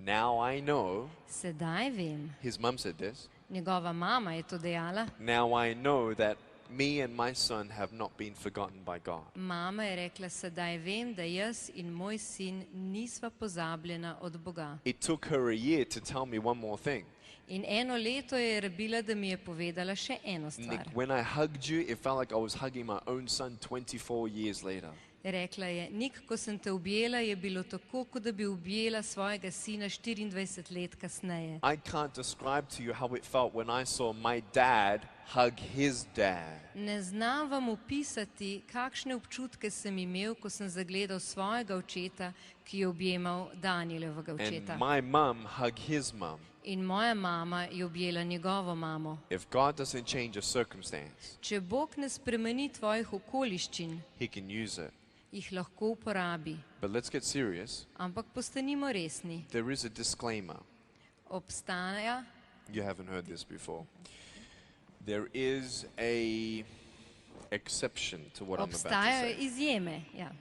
Now I know, Sedaj vem, his mum said this, njegova mama je to dejala, now I know that me and my son have not been forgotten by God. mama je rekla, sedaj vem, da jaz in moj sin nisva pozabljena od Boga. It took her a year to tell me one more thing. In eno leto je rabila, da mi je povedala še eno Nick, stvar. when I hugged you, it felt like I was hugging my own son 24 years later. Rekla je, Nik, ko sem te objela, je bilo tako, kot da bi objela svojega sina 24 let kasneje. I can't describe to you how it felt when I saw my dad hug his dad. Ne znam vam opisati, kakšne občutke sem imel, ko sem zagledal svojega očeta, ki je objemal Danijelovega And očeta. my mum hug his mum. In moja mama je objela njegovo mamo. If God doesn't change a circumstance, Če Bog ne spremeni tvojih okoliščin, he can use it. jih lahko uporabi. But let's get serious. Ampak postanimo resni. There is a disclaimer. Obstaja, You haven't heard this before. There is a exception to what I'm about to obstajajo say. izjeme. Ja.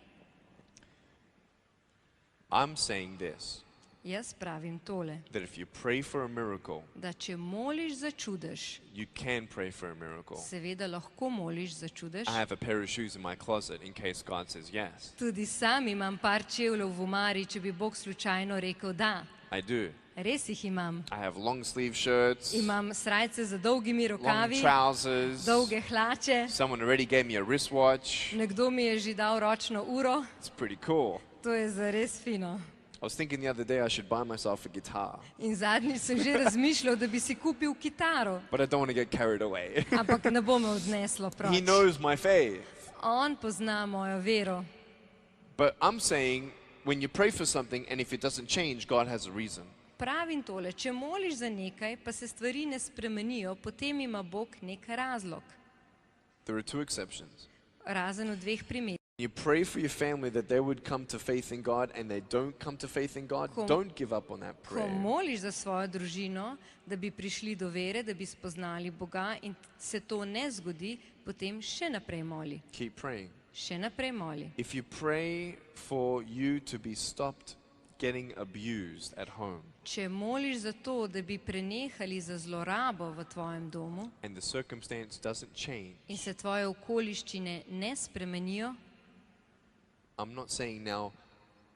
I'm saying this, Jaz pravim tole, that if you pray for a miracle, da če moliš za čudež, you can pray for a miracle. seveda lahko moliš za čudež. I have a pair of shoes in my closet in case God says yes. Tudi sam imam par čevljev v omari, če bi Bog slučajno rekel da. I do. Res jih imam. I have long sleeve shirts, Imam srajce z dolgimi long rokavi, trousers. dolge hlače. Someone already gave me a wristwatch. Nekdo mi je že dal ročno uro. It's pretty cool. To je zares fino. I was thinking the other day I should buy myself a guitar, In zadnjič sem že razmišljal, da bi si kupil kitaro, but I don't want to get carried away. ampak ne bo me odneslo He proč. knows my faith. On pozna mojo vero. But I'm saying, when you pray for something and if it doesn't change, God has a reason. Pravim tole, če moliš za nekaj, pa se stvari ne spremenijo, potem ima Bog nek razlog. There are two exceptions. Razen v dveh primerih. You pray for your family that they would come to faith in God and they don't come to faith in God, Ko- don't give up on that Ko prayer. moliš za svojo družino, da bi prišli do vere, da bi spoznali Boga in se to ne zgodi, potem še naprej moli. Keep praying. Še naprej moli. If you pray for you to be stopped getting abused at home Če moliš za to, da bi prenehali za zlorabo v tvojem domu and the circumstance doesn't change, in se tvoje okoliščine ne spremenijo, I'm not saying now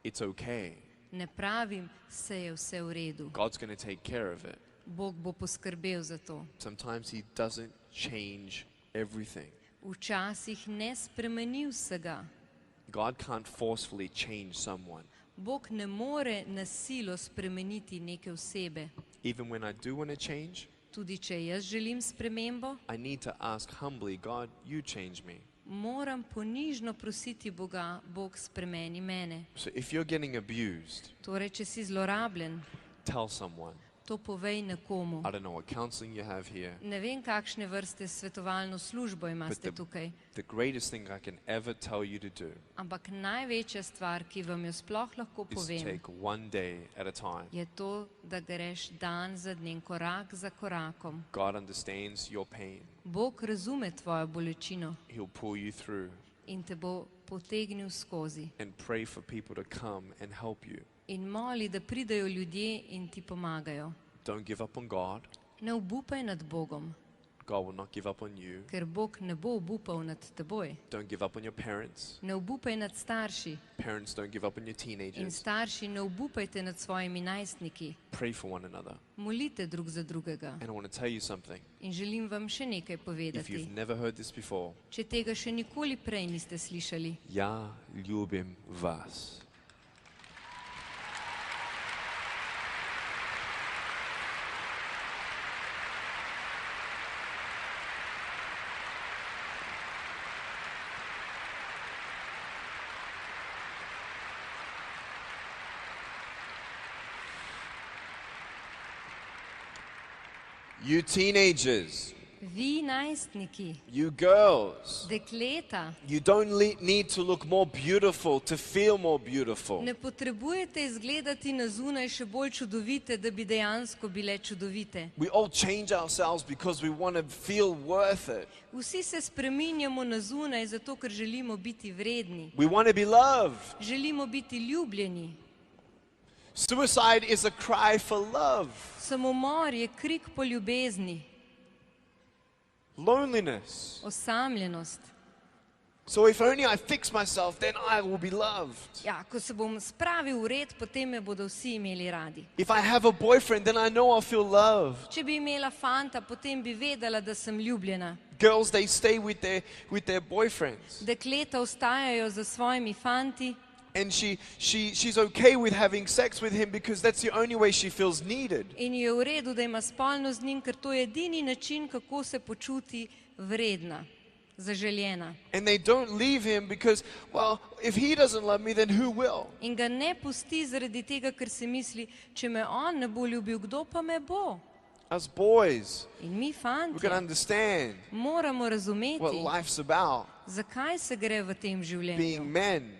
it's okay. ne pravim, se je vse v redu. God's going to take care of it. Bog bo poskrbel za to. Sometimes He doesn't change everything. Včasih ne spremeni vsega. God can't forcefully change someone. Bog ne more na silo spremeniti neke osebe. Even when I do want to change, Tudi če jaz želim spremembo, I need to ask humbly, God, you change me. moram ponižno prositi Boga, Bog spremeni mene. So if you're getting abused, Torej, če si zlorabljen, tell someone. to povej nekomu. I don't know what counseling you have here. Ne vem, kakšne vrste svetovalno službo imate But tukaj, The greatest thing I can ever tell you to do ampak največja stvar, ki vam jo sploh lahko is povem, take one day at a time. je to, da greš dan za dnem, korak za korakom. God understands your pain. Bog razume tvojo bolečino He'll pull you through in te bo potegnil skozi. and pray for people to come and help you. In moli, da pridejo ljudje in ti pomagajo. Don't give up on God. Ne obupaj nad Bogom, God will not give up on you. ker Bog ne bo obupal nad teboj. Don't give up on your parents. Ne obupaj nad starši Parents, don't give up on your in teenagers. starši ne obupajte nad svojimi najstniki. Pray for one another. Molite drug za drugega. And I want to tell you something. In želim vam še nekaj If povedati. you've never heard this before, Če tega še nikoli prej niste slišali, ja ljubim vas. You teenagers, vi najstniki, you girls, dekleta, you don't need to look more beautiful to feel more beautiful. ne potrebujete izgledati na zunaj še bolj čudovite, da bi dejansko bile čudovite. We all change ourselves because we want to feel worth it. Vsi se spreminjamo na zunaj, zato ker želimo biti vredni. We want to be loved. Želimo biti ljubljeni. Suicide is a cry for love. Samomor je krik po ljubezni, Loneliness. osamljenost. So if only I fix myself, then I will be loved. Ja, ko se bom spravil v red, potem me bodo vsi imeli radi. If I have a boyfriend, then I know I'll feel loved. Če bi imela fanta, potem bi vedela, da sem ljubljena. Girls, they stay with their boyfriends. Dekleta ostajajo za svojimi fanti And she's okay with having sex with him because that's the only way she feels needed. in je v redu, da ima spolno z njim, ker to je edini način, kako se počuti vredna, zaželjena. And they don't leave him because, well, if he doesn't love me, then who will? In ga ne pusti zaradi tega, ker si misli, če me on ne bo ljubil, kdo pa me bo? Us boys, In mi we've got to fantje understand moramo what razumeti, life's about. zakaj se gre v tem Being življenju. men.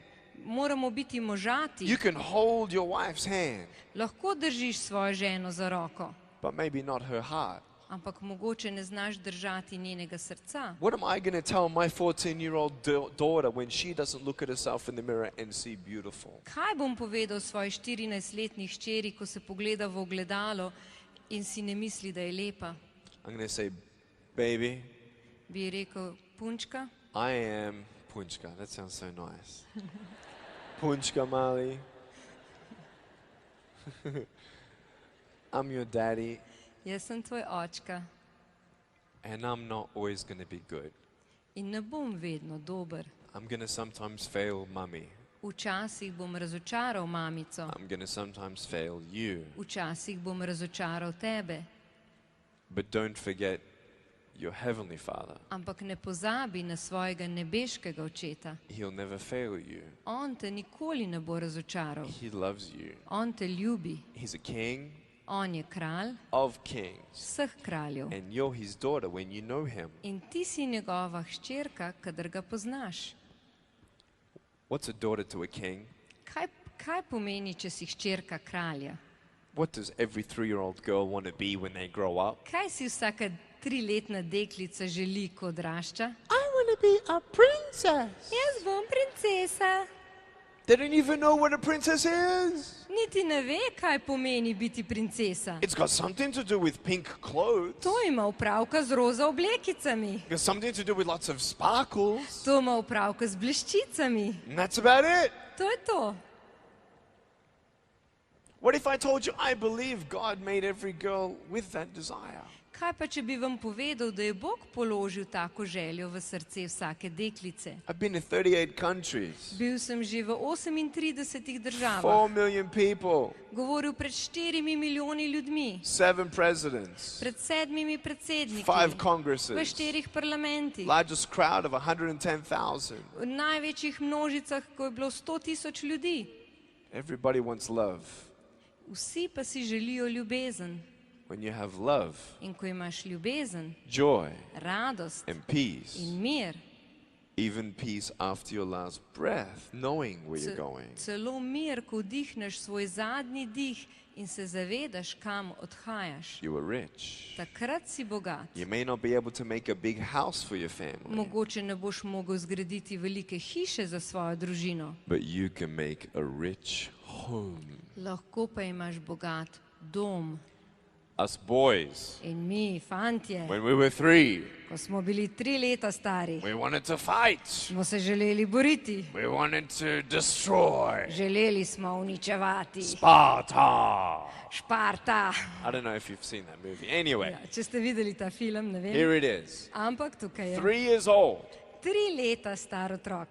Moramo biti možati. You can hold your wife's hand, Lahko držiš svojo ženo za roko, but maybe not her heart. ampak mogoče ne znaš držati njenega srca. What am I going to tell my 14-year-old daughter when she doesn't look at herself in the mirror and see beautiful? Kaj bom povedal svoji 14-letni hčeri, ko se pogleda v ogledalo in si ne misli, da je lepa? I'm going to say, baby, Bi ji rekel, punčka, I am Punchka. That sounds so nice. Punchka Mali. I'm your daddy, jaz sem tvoj očka and I'm not always going to be good. in ne bom vedno dober. I'm going to sometimes fail mummy. Včasih bom razočaral mamico. I'm going to sometimes fail you. Včasih bom razočaral tebe. But don't forget your heavenly Father. Ampak ne pozabi na svojega nebeškega očeta. He'll never fail you. On te nikoli ne bo razočaral. He loves you. On te ljubi. He's a king On je kralj of kings. vseh kraljev. And you're his daughter when you know him. In ti si njegova hčerka, kadar ga poznaš. What's a daughter to a king? Kaj pomeni, če si hčerka kralja? What does every 3-year-old girl want to be when they grow up? Kaj si vsaka 3-letna deklica želi, ko odrašča? I want to be a princess. Jaz bom princesa. They don't even know what a princess is. Niti ne ve, kaj pomeni biti princesa. It's got something to do with pink clothes. To ima opravka z roza oblekicami. It's got something to do with lots of sparkles. To ima opravka z bleščicami. And that's about it. To je to. What if I told you I believe God made every girl with that desire? Kaj pa, če bi vam povedal, da je Bog položil tako željo v srce vsake deklice? I've been in 38 countries. Bil sem že v 38 državah. 4 million people. Govoril pred 4 milijoni ljudmi. 7 presidents. Pred 7 predsedniki. 5 V congresses. 4 parlamentih. Largest crowd of 110,000. V največjih množicah, ko je bilo 100,000 ljudi. Everybody wants love. Vsi pa si želijo ljubezen. When you have love, In ko imaš ljubezen, joy, radost and peace, in mir, even peace after your last breath, knowing where you're going, celo mir, ko vdihneš svoj zadnji dih in se zavedaš, kam odhajaš, you are rich. takrat si bogat. You may not be able to make a big house for your family, Mogoče ne boš mogel zgraditi velike hiše za svojo družino, but you can make a rich home. lahko pa imaš bogat dom. Us boys, In mi, fantje, when we were 3, ko smo bili 3 leta stari, we wanted to fight. smo se želeli boriti, We wanted to destroy. želeli smo uničevati. Sparta. Šparta. I don't know if you've seen that movie. Anyway, Ja, če ste videli ta film, ne vem. here it is. Ampak tukaj je 3 years old. 3 leta star otrok.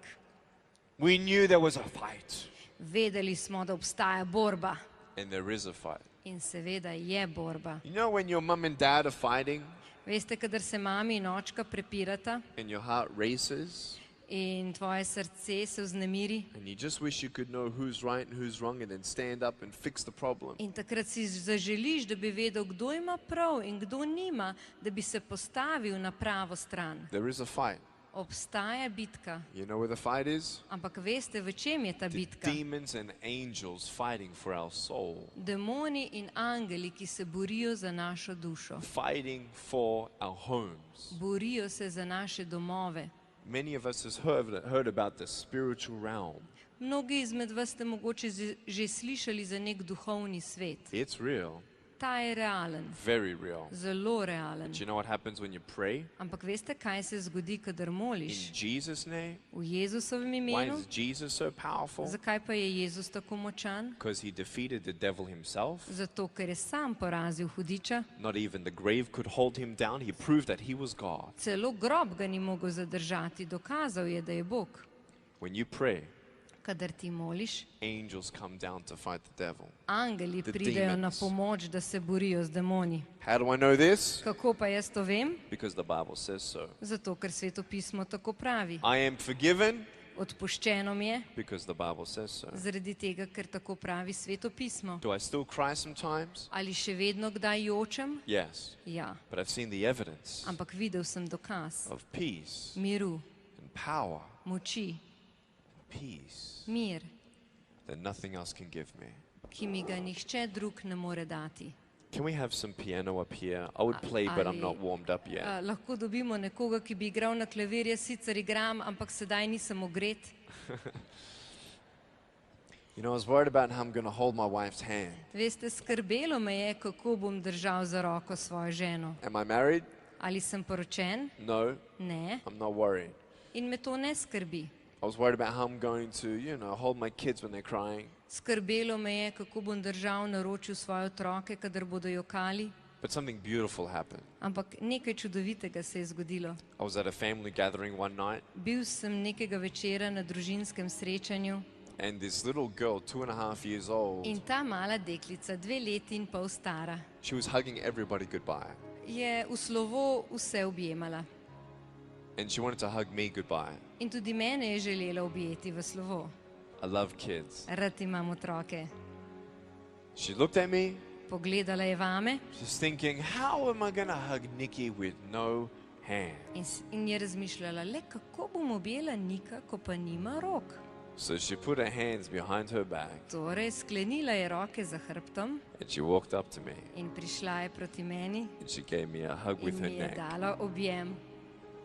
We knew there was a fight. Vedeli smo, da obstaja borba. And there is a fight. In seveda je borba. You know when your mum and dad are fighting Veste, kadar se mami in očka prepirata and your heart races in tvoje srce se vznemiri and you just wish you could know who's right and who's wrong and then stand up and fix the problem. in takrat si zaželiš, da bi vedel, kdo ima prav in kdo nima, da bi se postavil na pravo stran. There is a fight. Obstaja bitka. You know where the fight is? Ampak veste, v čem je ta The bitka? demons and angels fighting for our soul. Demoni in angeli, ki se borijo za našo dušo. Fighting for our homes. Borijo se za naše domove. Many of us has heard about the spiritual realm. Mnogi izmed vas ste mogoče že slišali za nek duhovni svet. It's real. Ta je realen, Very real. zelo realen. Do you know what happens when you pray? Ampak veste, kaj se zgodi, kadar In moliš? Jesus' name? V Jezusovem Why imenu? is Jesus so powerful? Zakaj pa je Jezus tako močan? Because he defeated the devil himself. Zato, ker je sam porazil hudiča. Not even the grave could hold him down. He proved that he was God. Celo grob ga ni mogel zadržati. Dokazal je, da je Bog. When you pray, Kadar ti moliš, angels come down to fight the devil. angeli The pridejo na demons. pomoč, da se borijo z demoni. How do I know this? Kako pa jaz to vem? Because the Bible says so. Zato, ker Sveto pismo tako pravi. I am forgiven Odpuščeno mi je, because the Bible says so. zaradi tega, ker tako pravi Sveto pismo. Do I still cry sometimes? Ali še vedno kdaj jočem? Yes. Ja, But I've seen the evidence ampak videl sem dokaz of peace miru, and power, moči, peace mir, that nothing else can give me. ki mi ga nihče drug ne more dati. Can we have some piano up here? I would play, but I'm not warmed up yet. Lahko dobimo nekoga, ki bi igral na klavir, jaz sicer igram, ampak sedaj nisem ogret. You know, I was worried about how I'm going to hold my wife's hand. Veste, skrbelo me je, kako bom držal za roko svojo ženo. Am I married? Ali sem poročen? No, Ne. I'm not worried. In me to ne skrbi. I was worried about how I'm going to, hold my kids when they're crying. Skrbelo me je, kako bom držal na ročju svoje otroke, kadar bodo jokali. But something beautiful happened. Ampak nekaj čudovitega se je zgodilo. I was at a family gathering one night, Bil sem nekega večera na družinskem srečanju And this little girl, 2.5 years old, In ta mala deklica, 2 leti in pol stara, she was hugging everybody goodbye. je v slovo vse objemala. And she wanted to hug me goodbye. In tudi mene je želela objeti v slovo. I love kids. Rad imam otroke. She looked at me, Pogledala je vame she's thinking, how am I going to hug Nikki with no hands? in je razmišljala, le kako bom objela Nika, ko pa nima rok. So she put her hands behind her back Torej, sklenila je roke za hrbtom and she walked up to me in prišla je proti meni and she gave me a hug with in her mi je neck dala objem,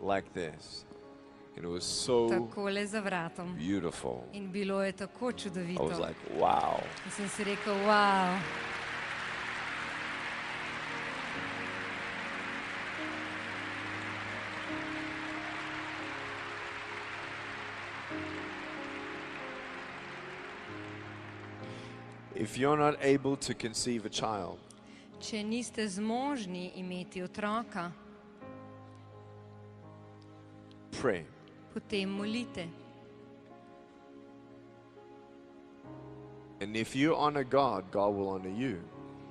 like this. And it was so takole za vratom. beautiful. In bilo je tako I was čudovito. like, wow. In sem si rekel, wow. If you're not able to conceive a child, Če niste zmožni imeti otroka, pray. potem molite. And if you honor God, God will honor you.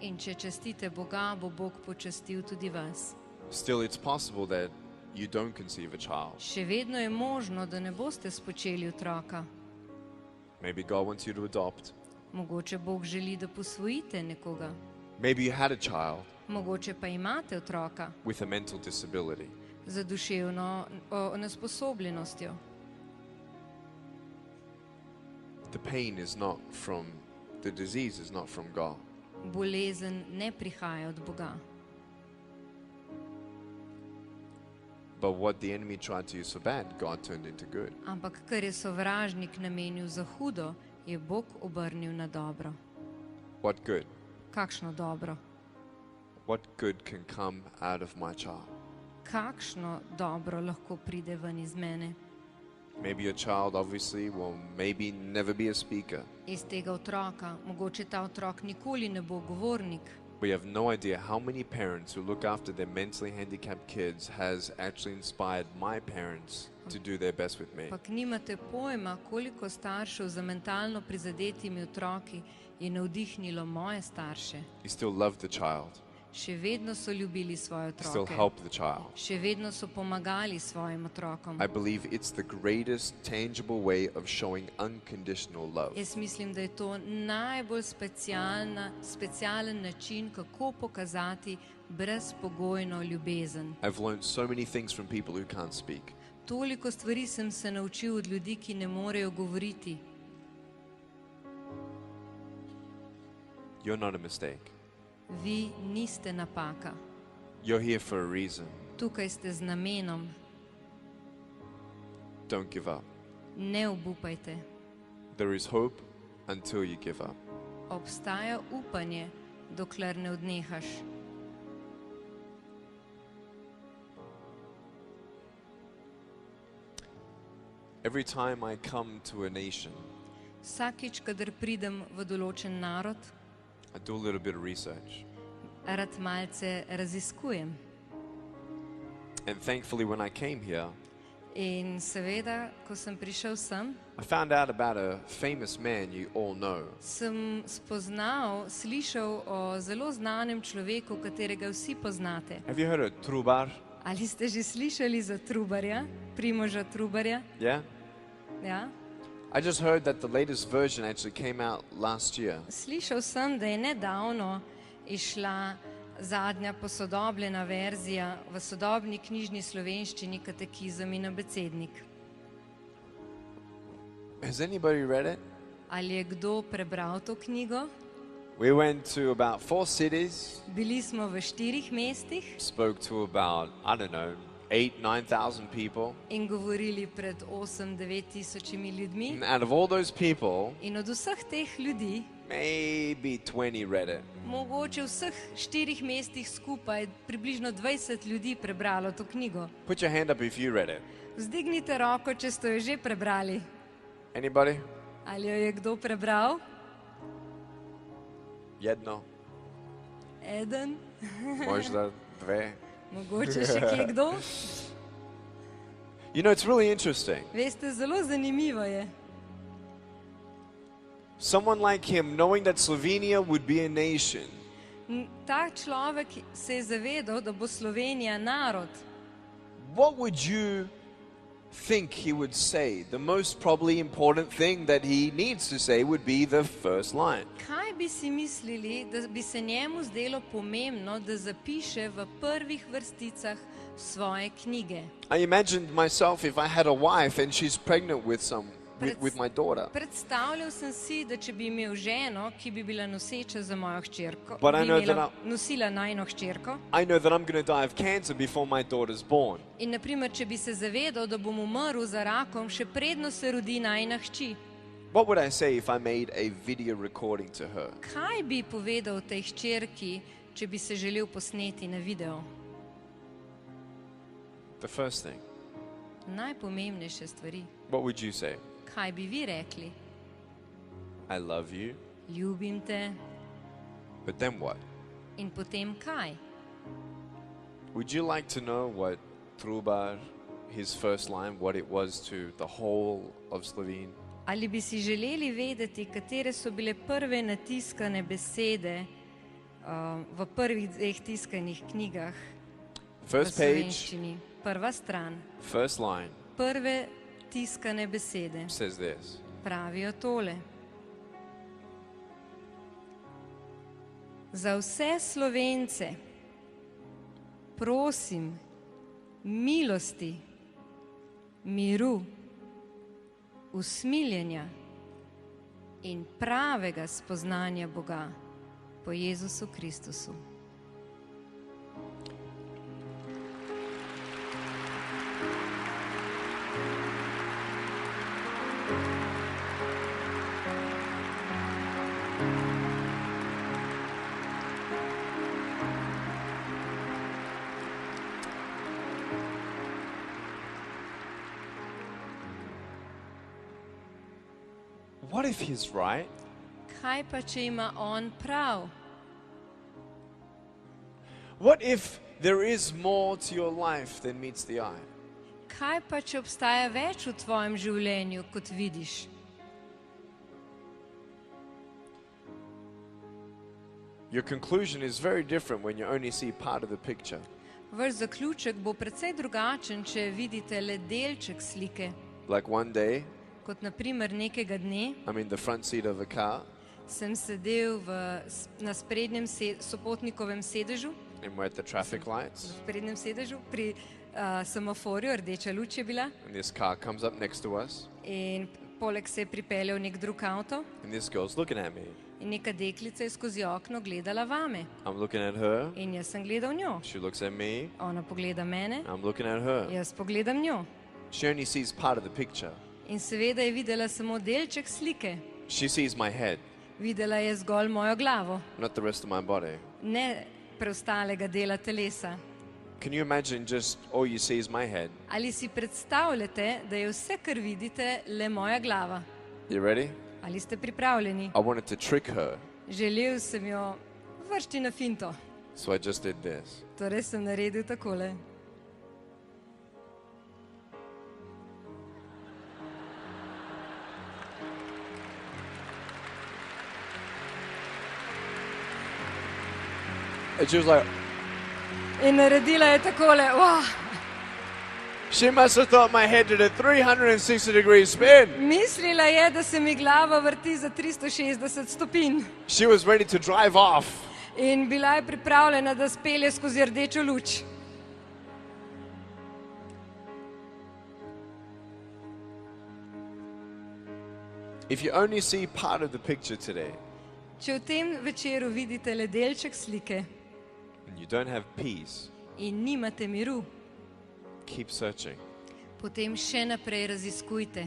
In če častite Boga, bo Bog počastil tudi vas. Still, it's possible that you don't conceive a child. Še vedno je možno, da ne boste spočeli otroka. Maybe God wants you to adopt. Mogoče Bog želi, da posvojite nekoga. Maybe you had a child Mogoče pa imate otroka with a mental disability. z duševno nesposobljenostjo. The pain is not from, the disease is not from God. Bolezen ne prihaja od Boga. But what the enemy tried to use for bad, God turned into good. Ampak kar je sovražnik namenil za hudo, je Bog obrnil na dobro. What good? Kakšno dobro? What good can come out of my child? Kakšno dobro lahko pride ven iz mene? Maybe your child obviously will maybe never be a speaker. Iz tega otroka, mogoče ta otrok nikoli ne bo govornik. We have no idea how many parents who look after their mentally handicapped kids has actually inspired my parents to do their best with me. Ampak nimate pojma, koliko staršev za mentalno prizadetimi otroki je navdihnilo moje starše. You still love the child. Še vedno so ljubili svoje Still otroke. help the child. Še vedno so pomagali svojim otrokom. I believe it's the greatest tangible way of showing unconditional love. Jaz mislim, da je to najbolj specialen način, kako pokazati brezpogojno ljubezen. I've learned so many things from people who can't speak. Toliko stvari sem se naučil od ljudi, ki ne morejo govoriti. You're not a mistake. Vi niste napaka. You're here for a reason. Tukaj ste z namenom. Don't give up. Ne obupajte. There is hope until you give up. Obstaja upanje, dokler ne odnehaš. Every time I come to a nation, Vsakič, kadar pridem v določen narod, I do a little bit of research. rad malce raziskujem. And thankfully, when I came here, In seveda, ko sem prišel sem, I found out about a famous man you all know. sem spoznal, slišal o zelo znanem človeku, katerega vsi poznate. Have you heard of Trubar? Ali ste že slišali za Trubarja, Primoža Trubarja? Yeah? Ja? I just heard that the latest version actually came out last year. Slišal sem, da je nedavno išla zadnja posodobljena verzija v sodobni knjižni slovenščini katekizem in abecednik. Has anybody read it? Ali je kdo prebral to knjigo? We went to about 4 cities, Bili smo v 4 mestih spoke to about, I don't know, 8,000-9,000 people. in govorili pred 8-9 tisočimi ljudmi. And out of all those people, In od vseh teh ljudi, maybe 20 read it. mogoče v vseh 4 mestih skupaj, približno 20 ljudi prebralo to knjigo. Put your hand up if you read it. Vzdignite roko, če ste jo že prebrali. Anybody? Ali jo je kdo prebral? Jedno, Eden? možda dve. Mogoče še kje kdo? You know, it's really interesting. Veste, zelo zanimivo je. Someone like him, knowing that Slovenia would be a nation, Ta človek se je zavedal, da bo Slovenija narod. what would you think he would say? The most probably important thing that he needs to say would be the first line. Kaj bi si mislili, da bi se njemu zdelo pomembno, da zapiše v prvih vrsticah svoje knjige? I imagined myself if I had a wife and she's pregnant with my daughter. Predstavljal sem si, da če bi imel ženo, ki bi bila noseča za mojo hčerko, But I bi know that nosila najino hčerko. I know that I'm going to die of cancer before my daughter's born. In naprimer, če bi se zavedal, da bom umrl za rakom, še predno se rodi najina hči. What would I say if I made a video recording to her? Kaj bi povedal tej hčerki, če bi se želel posneti na video? The first thing. Najpomembnejše stvari. What would you say? Kaj bi vi rekli? I love you. Ljubim te. But then what? In potem kaj? Would you like to know what Trubar, his first line, what it was to the whole of Slovenia? Ali bi si želeli vedeti, katere so bile prve natiskane besede v prvih dveh tiskanih knjigah v First page, slovenščini? Prva stran. first line Prve tiskane besede says this. pravijo tole. Za vse Slovence prosim milosti, miru, usmiljenja in pravega spoznanja Boga po Jezusu Kristusu. What if he's right? Kaj pa, če ima on prav? What if there is more to your life than meets the eye? Kaj pa, če obstaja več v tvojem življenju, kot vidiš? Your conclusion is very different when you only see part of the picture. Vaš zaključek bo precej drugačen, če vidite le delček slike. Like one day, Kot naprimer nekega dne I'm in the front seat of a car sem sedel na sprednjem sopotnikovem sedežu, and we're at the traffic lights, v sprednjem sedežu, pri semaforju, rdeča luč je bila and this car comes up next to us, in poleg se je pripeljal nek drug avto and this girl's looking at me. in neka deklica je skozi okno gledala vame. I'm looking at her, In jaz sem gledal njo. she looks at me, Ona pogleda mene, I'm looking at her. jaz pogledam njo. She only sees part of the picture. In seveda je videla samo delček slike. She sees my head, Videla je zgolj mojo glavo, not the rest of my body. ne preostalega dela telesa. Can you imagine just all you see is my head? Ali si predstavljate, da je vse, kar vidite, le moja glava? You ready? Ali ste pripravljeni? I wanted to trick her, Želel sem jo vršti na finto. so I just did this. Torej sem naredil takole. And she was like, In naredila je takole. Wow. she must have thought my head did a 360-degree spin. Mislila je, da se mi glava vrti za 360 stopinj. She was ready to drive off. In bila je pripravljena, da spelje skozi rdečo luč. If you only see part of the picture today Če v tem večeru vidite le delček slike and you don't have peace, in nimate miru, keep searching. potem še naprej raziskujte.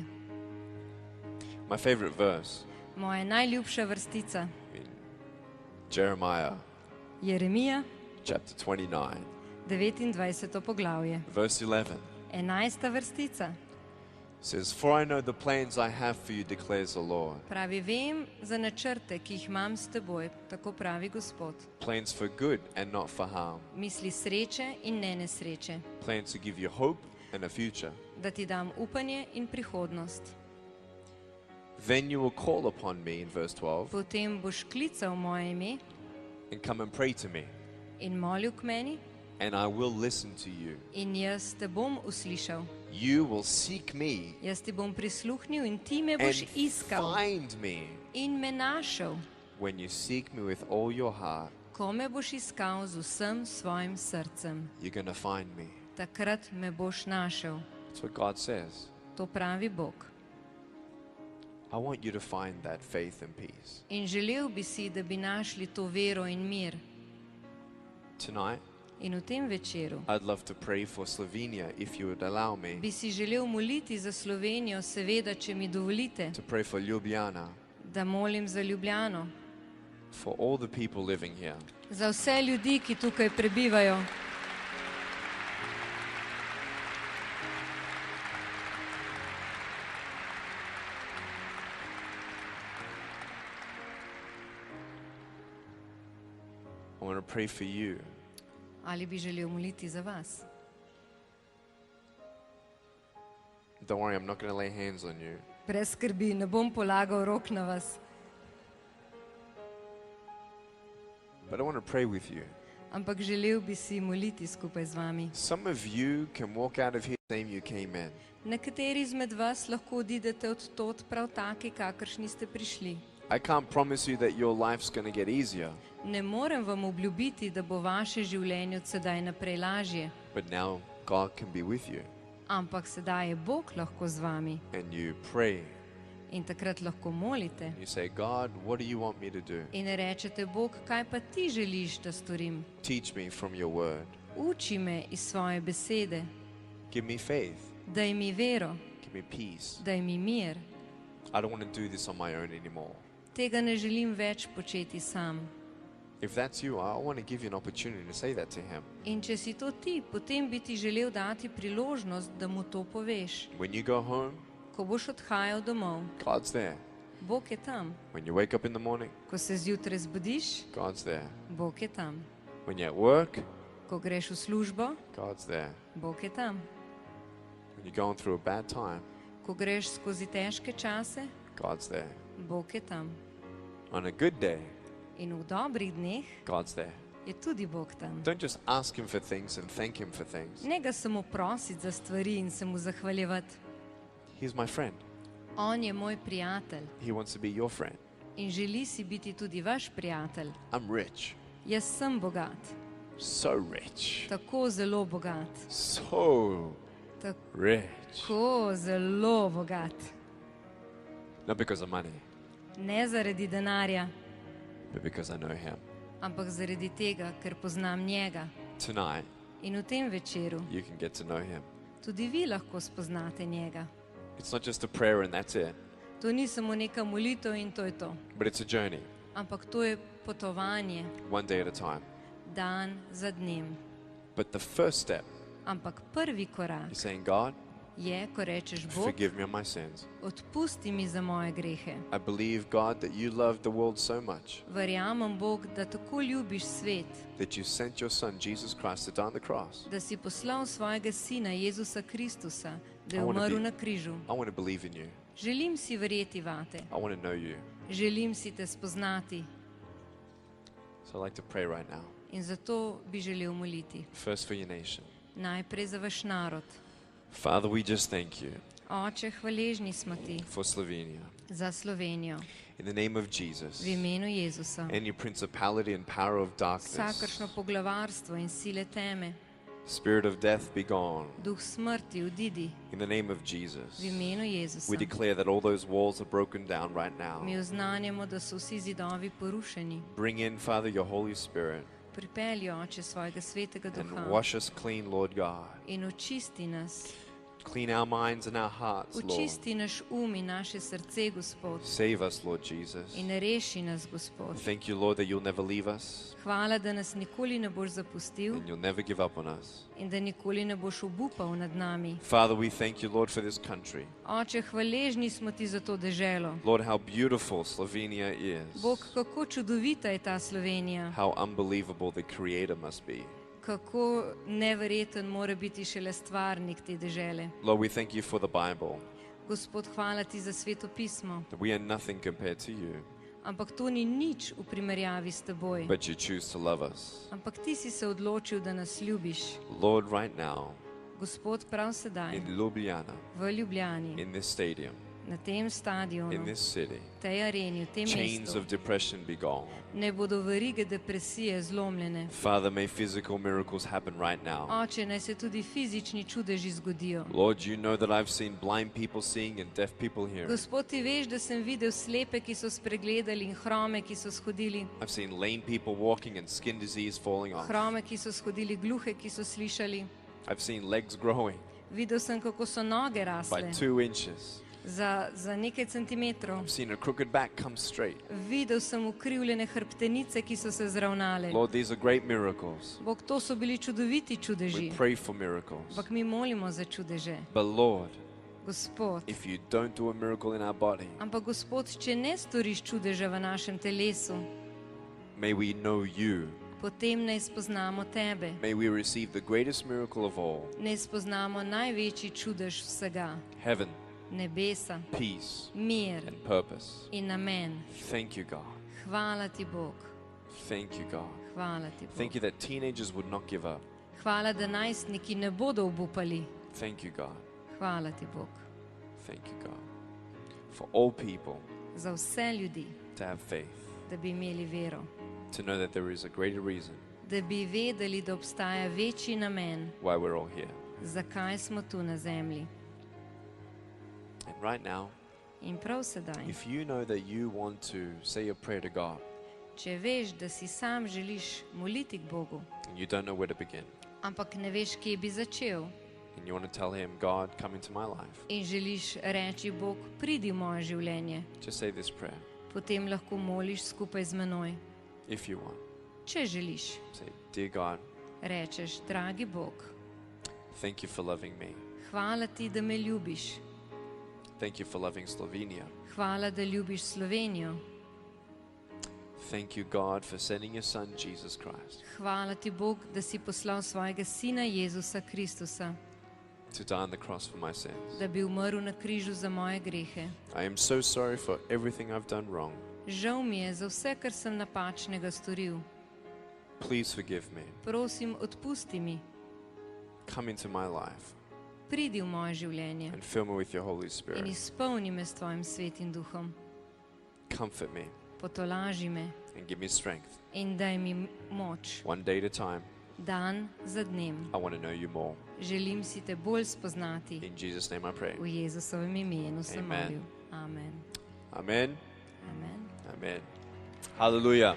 My favorite verse, Moja najljubša vrstica, Jeremiah Jeremija, chapter 29, 29. poglavje, verse 11, 11. vrstica. says, "For I know the plans I have for you, declares the Lord. Pravi, vem za načrte, ki jih imam s teboj, tako pravi Gospod. Plans for good and not for harm. Misli sreče in ne nesreče, Plans to give you hope and a future." da ti dam upanje in prihodnost. Then you will call upon me in verse 12 potem boš klical moje ime and come and pray to me, in molil k meni and I will listen to you. in jaz te bom uslišal. You will seek me Jaz ti bom prisluhnil in ti me and boš iskal find me in me našel, when you seek me with all your heart. ko me boš iskal z vsem svojim srcem. You're going to find me. Takrat me boš našel. That's what God says. To pravi Bog. I want you to find that faith and peace. In želel bi si, da bi našli to vero in mir. Tonight, In v tem večeru I'd love to pray for Slovenia if you would allow me bi si želel moliti za Slovenijo, seveda, če mi dovolite, to pray for Ljubljana, da molim za Ljubljano, for all the people living here. za vse ljudi, ki tukaj prebivajo. I want to pray for you. Ali bi želel moliti za vas? Don't worry, I'm not going to lay hands on you. Brez skrbi, ne bom polagal rok na vas, But I want to pray with you. ampak želel bi si moliti skupaj z vami. Some of you can walk out of here the same you came in. Nekateri izmed vas lahko odidete od tod prav taki, kakršni ste prišli. I can't promise you that your life's going to get easier, Ne morem vam obljubiti, da bo vaše življenje od sedaj naprej lažje, but now God can be with you. ampak sedaj je Bog lahko z vami And you pray. in takrat lahko molite. You say, God, what do you want me to do? In rečete, Bog, kaj pa ti želiš, da storim? Teach me from your word. Uči me iz svoje besede, Give me faith. daj mi vero, Give me peace. daj mi mir. I don't want to do this on my own anymore. Tega ne želim več početi sam. If that's you, I want to give you an opportunity to say that to him. In če si to ti, potem bi ti želel dati priložnost, da mu to poveš. When you go home, Ko boš odhajal domov, God's there. Bog je tam. When you wake up in the morning, Ko se zjutraj zbudiš, God's there. Bog je tam. When you're at work, Ko greš v službo, God's there. Bog je tam. When you're going through a bad time, Ko greš skozi težke čase, God's there. Bog je tam. On a good day, In v dobrih dneh God's there. je tudi Bog tam. Don't just ask him for things and thank him for things. Ne ga samo prositi za stvari in se mu zahvaljevati. He's my friend. On je moj prijatelj He wants to be your friend. in želi si biti tudi vaš prijatelj. I'm rich. Jaz sem bogat, So rich. tako zelo bogat, So rich. tako zelo bogat. Not because of money, Ne zaradi denarja, but because I know him. ampak zaradi tega, ker poznam njega. Tonight, In v tem večeru you can get to know him. tudi vi lahko spoznate njega. It's not just a prayer and that's it, To ni samo neka molitev in to je to, but it's a journey, ampak to je potovanje, one day at a time. dan za dnem. But the first step Ampak prvi korak is saying, God, je, ko rečeš, Bog, forgive me of my sins. odpusti mi za moje grehe. I believe, God, that you love the world so much Verjamem, Bog, da tako ljubiš svet, that you sent your son, Jesus Christ, to die on the cross. da si poslal svojega sina Jezusa Kristusa, da I je wanna umrl be- na križu. I want to believe in you. Želim si verjeti vate, I want to know you. želim si te spoznati So I'd like to pray right now. in zato bi želel moliti. First for your nation. Najprej za vaš narod. Father, we just thank you Oče, hvaležni smo ti for Slovenia. za Slovenijo. In the name of Jesus, V imenu Jezusa. any principality and power of darkness, Vsakršno poglavarstvo in sile teme, spirit of death, be gone. duh smrti, odidi. In the name of Jesus, V imenu Jezusa. we declare that all those walls are broken down right now. Mi oznanjamo, da so vsi zidovi porušeni. Bring in, Father, your Holy Spirit Pripelji, Oče, svojega svetega and duha wash us clean, Lord God. in očisti nas. Clean our minds and our hearts, Lord. Očisti naš in naše srce, Gospod, Save us, Lord Jesus. in reši nas, Gospod. Thank you, Lord, that you'll never leave us Hvala, da nas nikoli ne boš zapustil and you'll never give up on us. in da nikoli ne boš obupal nad nami. Father, we thank you, Lord, for this country. Oče, hvaležni smo ti za to deželo. Lord, how beautiful Slovenia is. Bog, kako čudovita je ta Slovenija, How unbelievable the Creator must be. kako neverjeten mora biti šele stvarnik te dežele. Lord, we thank you for the Bible. Gospod, hvala ti za Sveto pismo, that we are nothing compared to you, ampak to ni nič v primerjavi s teboj. but you choose to love us. Ampak ti si se odločil, da nas ljubiš. Lord, right now, Gospod, prav sedaj, in Ljubljana, v Ljubljani, in this stadium, na tem in stadionu, this city, tej areni, v tem chains mestu, of depression be gone. ne bodo verige depresije zlomljene. Father, may physical miracles happen right now. Oče, naj se tudi fizični čudeži zgodijo. Lord, you know that I've seen blind people seeing and deaf people hearing. Gospod, ti veš, da sem videl slepe, ki so spregledali, in hrome, ki so shodili. I've seen lame people walking and skin disease falling off. Hrome, ki so shodili, gluhe, ki so slišali. I've seen legs growing Videl sem, kako so noge by rasle 2 inches. za nekaj centimetrov. I've seen a crooked back come straight. Videl sem ukrivljene hrbtenice, ki so se zravnale. Lord, these are great miracles. Bog, to so bili čudoviti čudeži. We pray for miracles. Ampak mi molimo za čudeže. But Lord, Gospod, if you don't do a miracle in our body, ampak Gospod, če ne storiš čudeža v našem telesu, may we know you. potem ne spoznamo tebe. May we receive the greatest miracle of all, Ne spoznamo največji čudež vsega. heaven, Nebesa, peace, mir and purpose. in namen. Thank you, God. Hvala ti, Bog. Thank you, God. Hvala ti, Thank Bog. you that teenagers would not give up. Hvala, da najstniki ne bodo obupali. Thank you, God. Hvala ti, Bog. Thank you, God. For all people Za vse ljudi, to have faith, da bi imeli vero. to know that there is a greater reason Da bi vedeli, da obstaja večji namen, why we're all here. zakaj smo tu na zemlji. And right now, In prav sedaj, if you know that you want to say a prayer to God če veš, da si sam želiš moliti k Bogu, and you don't know where to begin, ampak ne veš, kje bi začel, and you want to tell Him, God, come into my life, in želiš reči, Bog, pridi v moje življenje, just say this prayer. potem lahko moliš skupaj z menoj. If you want, Če želiš, say, Dear God, rečeš, dragi Bog, thank you for loving me. hvala ti, da me ljubiš. Thank you for loving Slovenia. Hvala, da ljubiš Slovenijo. Thank you, God, for sending your Son, Jesus Christ, Hvala ti, Bog, da si poslal svojega Sina Jezusa Kristusa, to die on the cross for my sins. da bi umrl na križu za moje grehe. I am so sorry for everything I've done wrong. Žal mi je za vse, kar sem napačnega storil. Please forgive me. Prosim, odpusti mi. Come into my life Pridi v moje življenje and fill me with your Holy in Spirit. izpolni me s tvojim svetim duhom. Comfort me Potolaži me and give me strength. in daj mi moč. One day at a time, Dan za dnem. I want to know you more. Želim si te bolj spoznati. In Jesus' name I pray. V Jezusovem imenu sem Amen. molil. Amen. Amen. Amen. Amen. Hallelujah.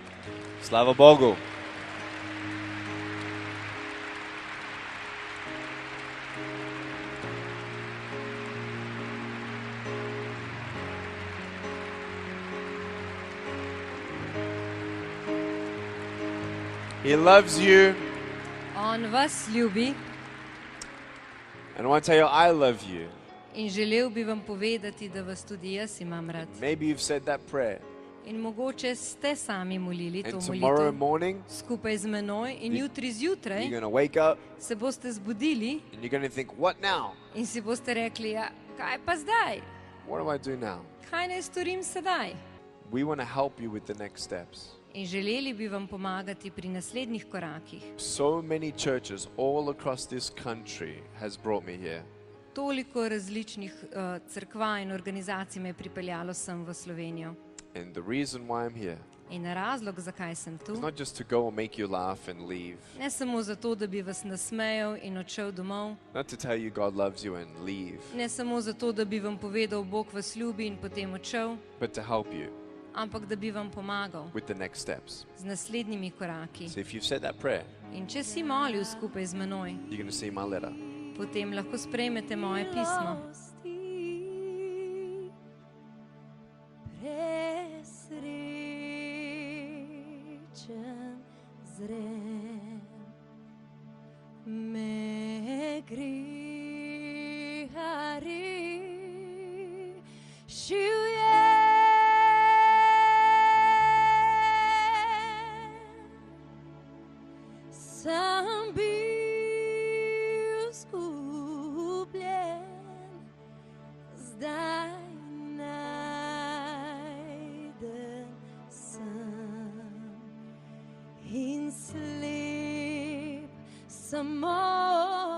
Slava Bogu. He loves you, On vas ljubi and I want to tell you, I love you. in želel bi vam povedati, da vas tudi jaz imam rad. Maybe you've said that prayer, In mogoče ste sami molili to and tomorrow molitev morning skupaj z menoj in jutri zjutraj you're going to wake up se boste zbudili and you're going to think, what now? in si boste rekli, ja, kaj pa zdaj? What do I do now? Kaj naj storim sedaj? We want to help you with the next steps. In želeli bi vam pomagati pri naslednjih korakih. So many churches all across this country has brought me here. Toliko različnih cerkva in organizacij me je pripeljalo sem v Slovenijo. And the reason why I'm here In razlog, zakaj sem tu, is not just to go and make you laugh and leave, ne samo zato, da bi vas nasmejal in odšel domov, not to tell you God loves you and leave, ne samo zato, da bi vam povedal, Bog vas ljubi in potem odšel, but to help you ampak da bi vam pomagal with the next steps. z naslednjimi koraki. So if you've said that prayer, In če si molil skupaj z menoj, you're going to see my letter. potem lahko sprejmete moje pismo. Presrečen zrem me greha rešil je. Sam bil zgubljen, zdaj some more.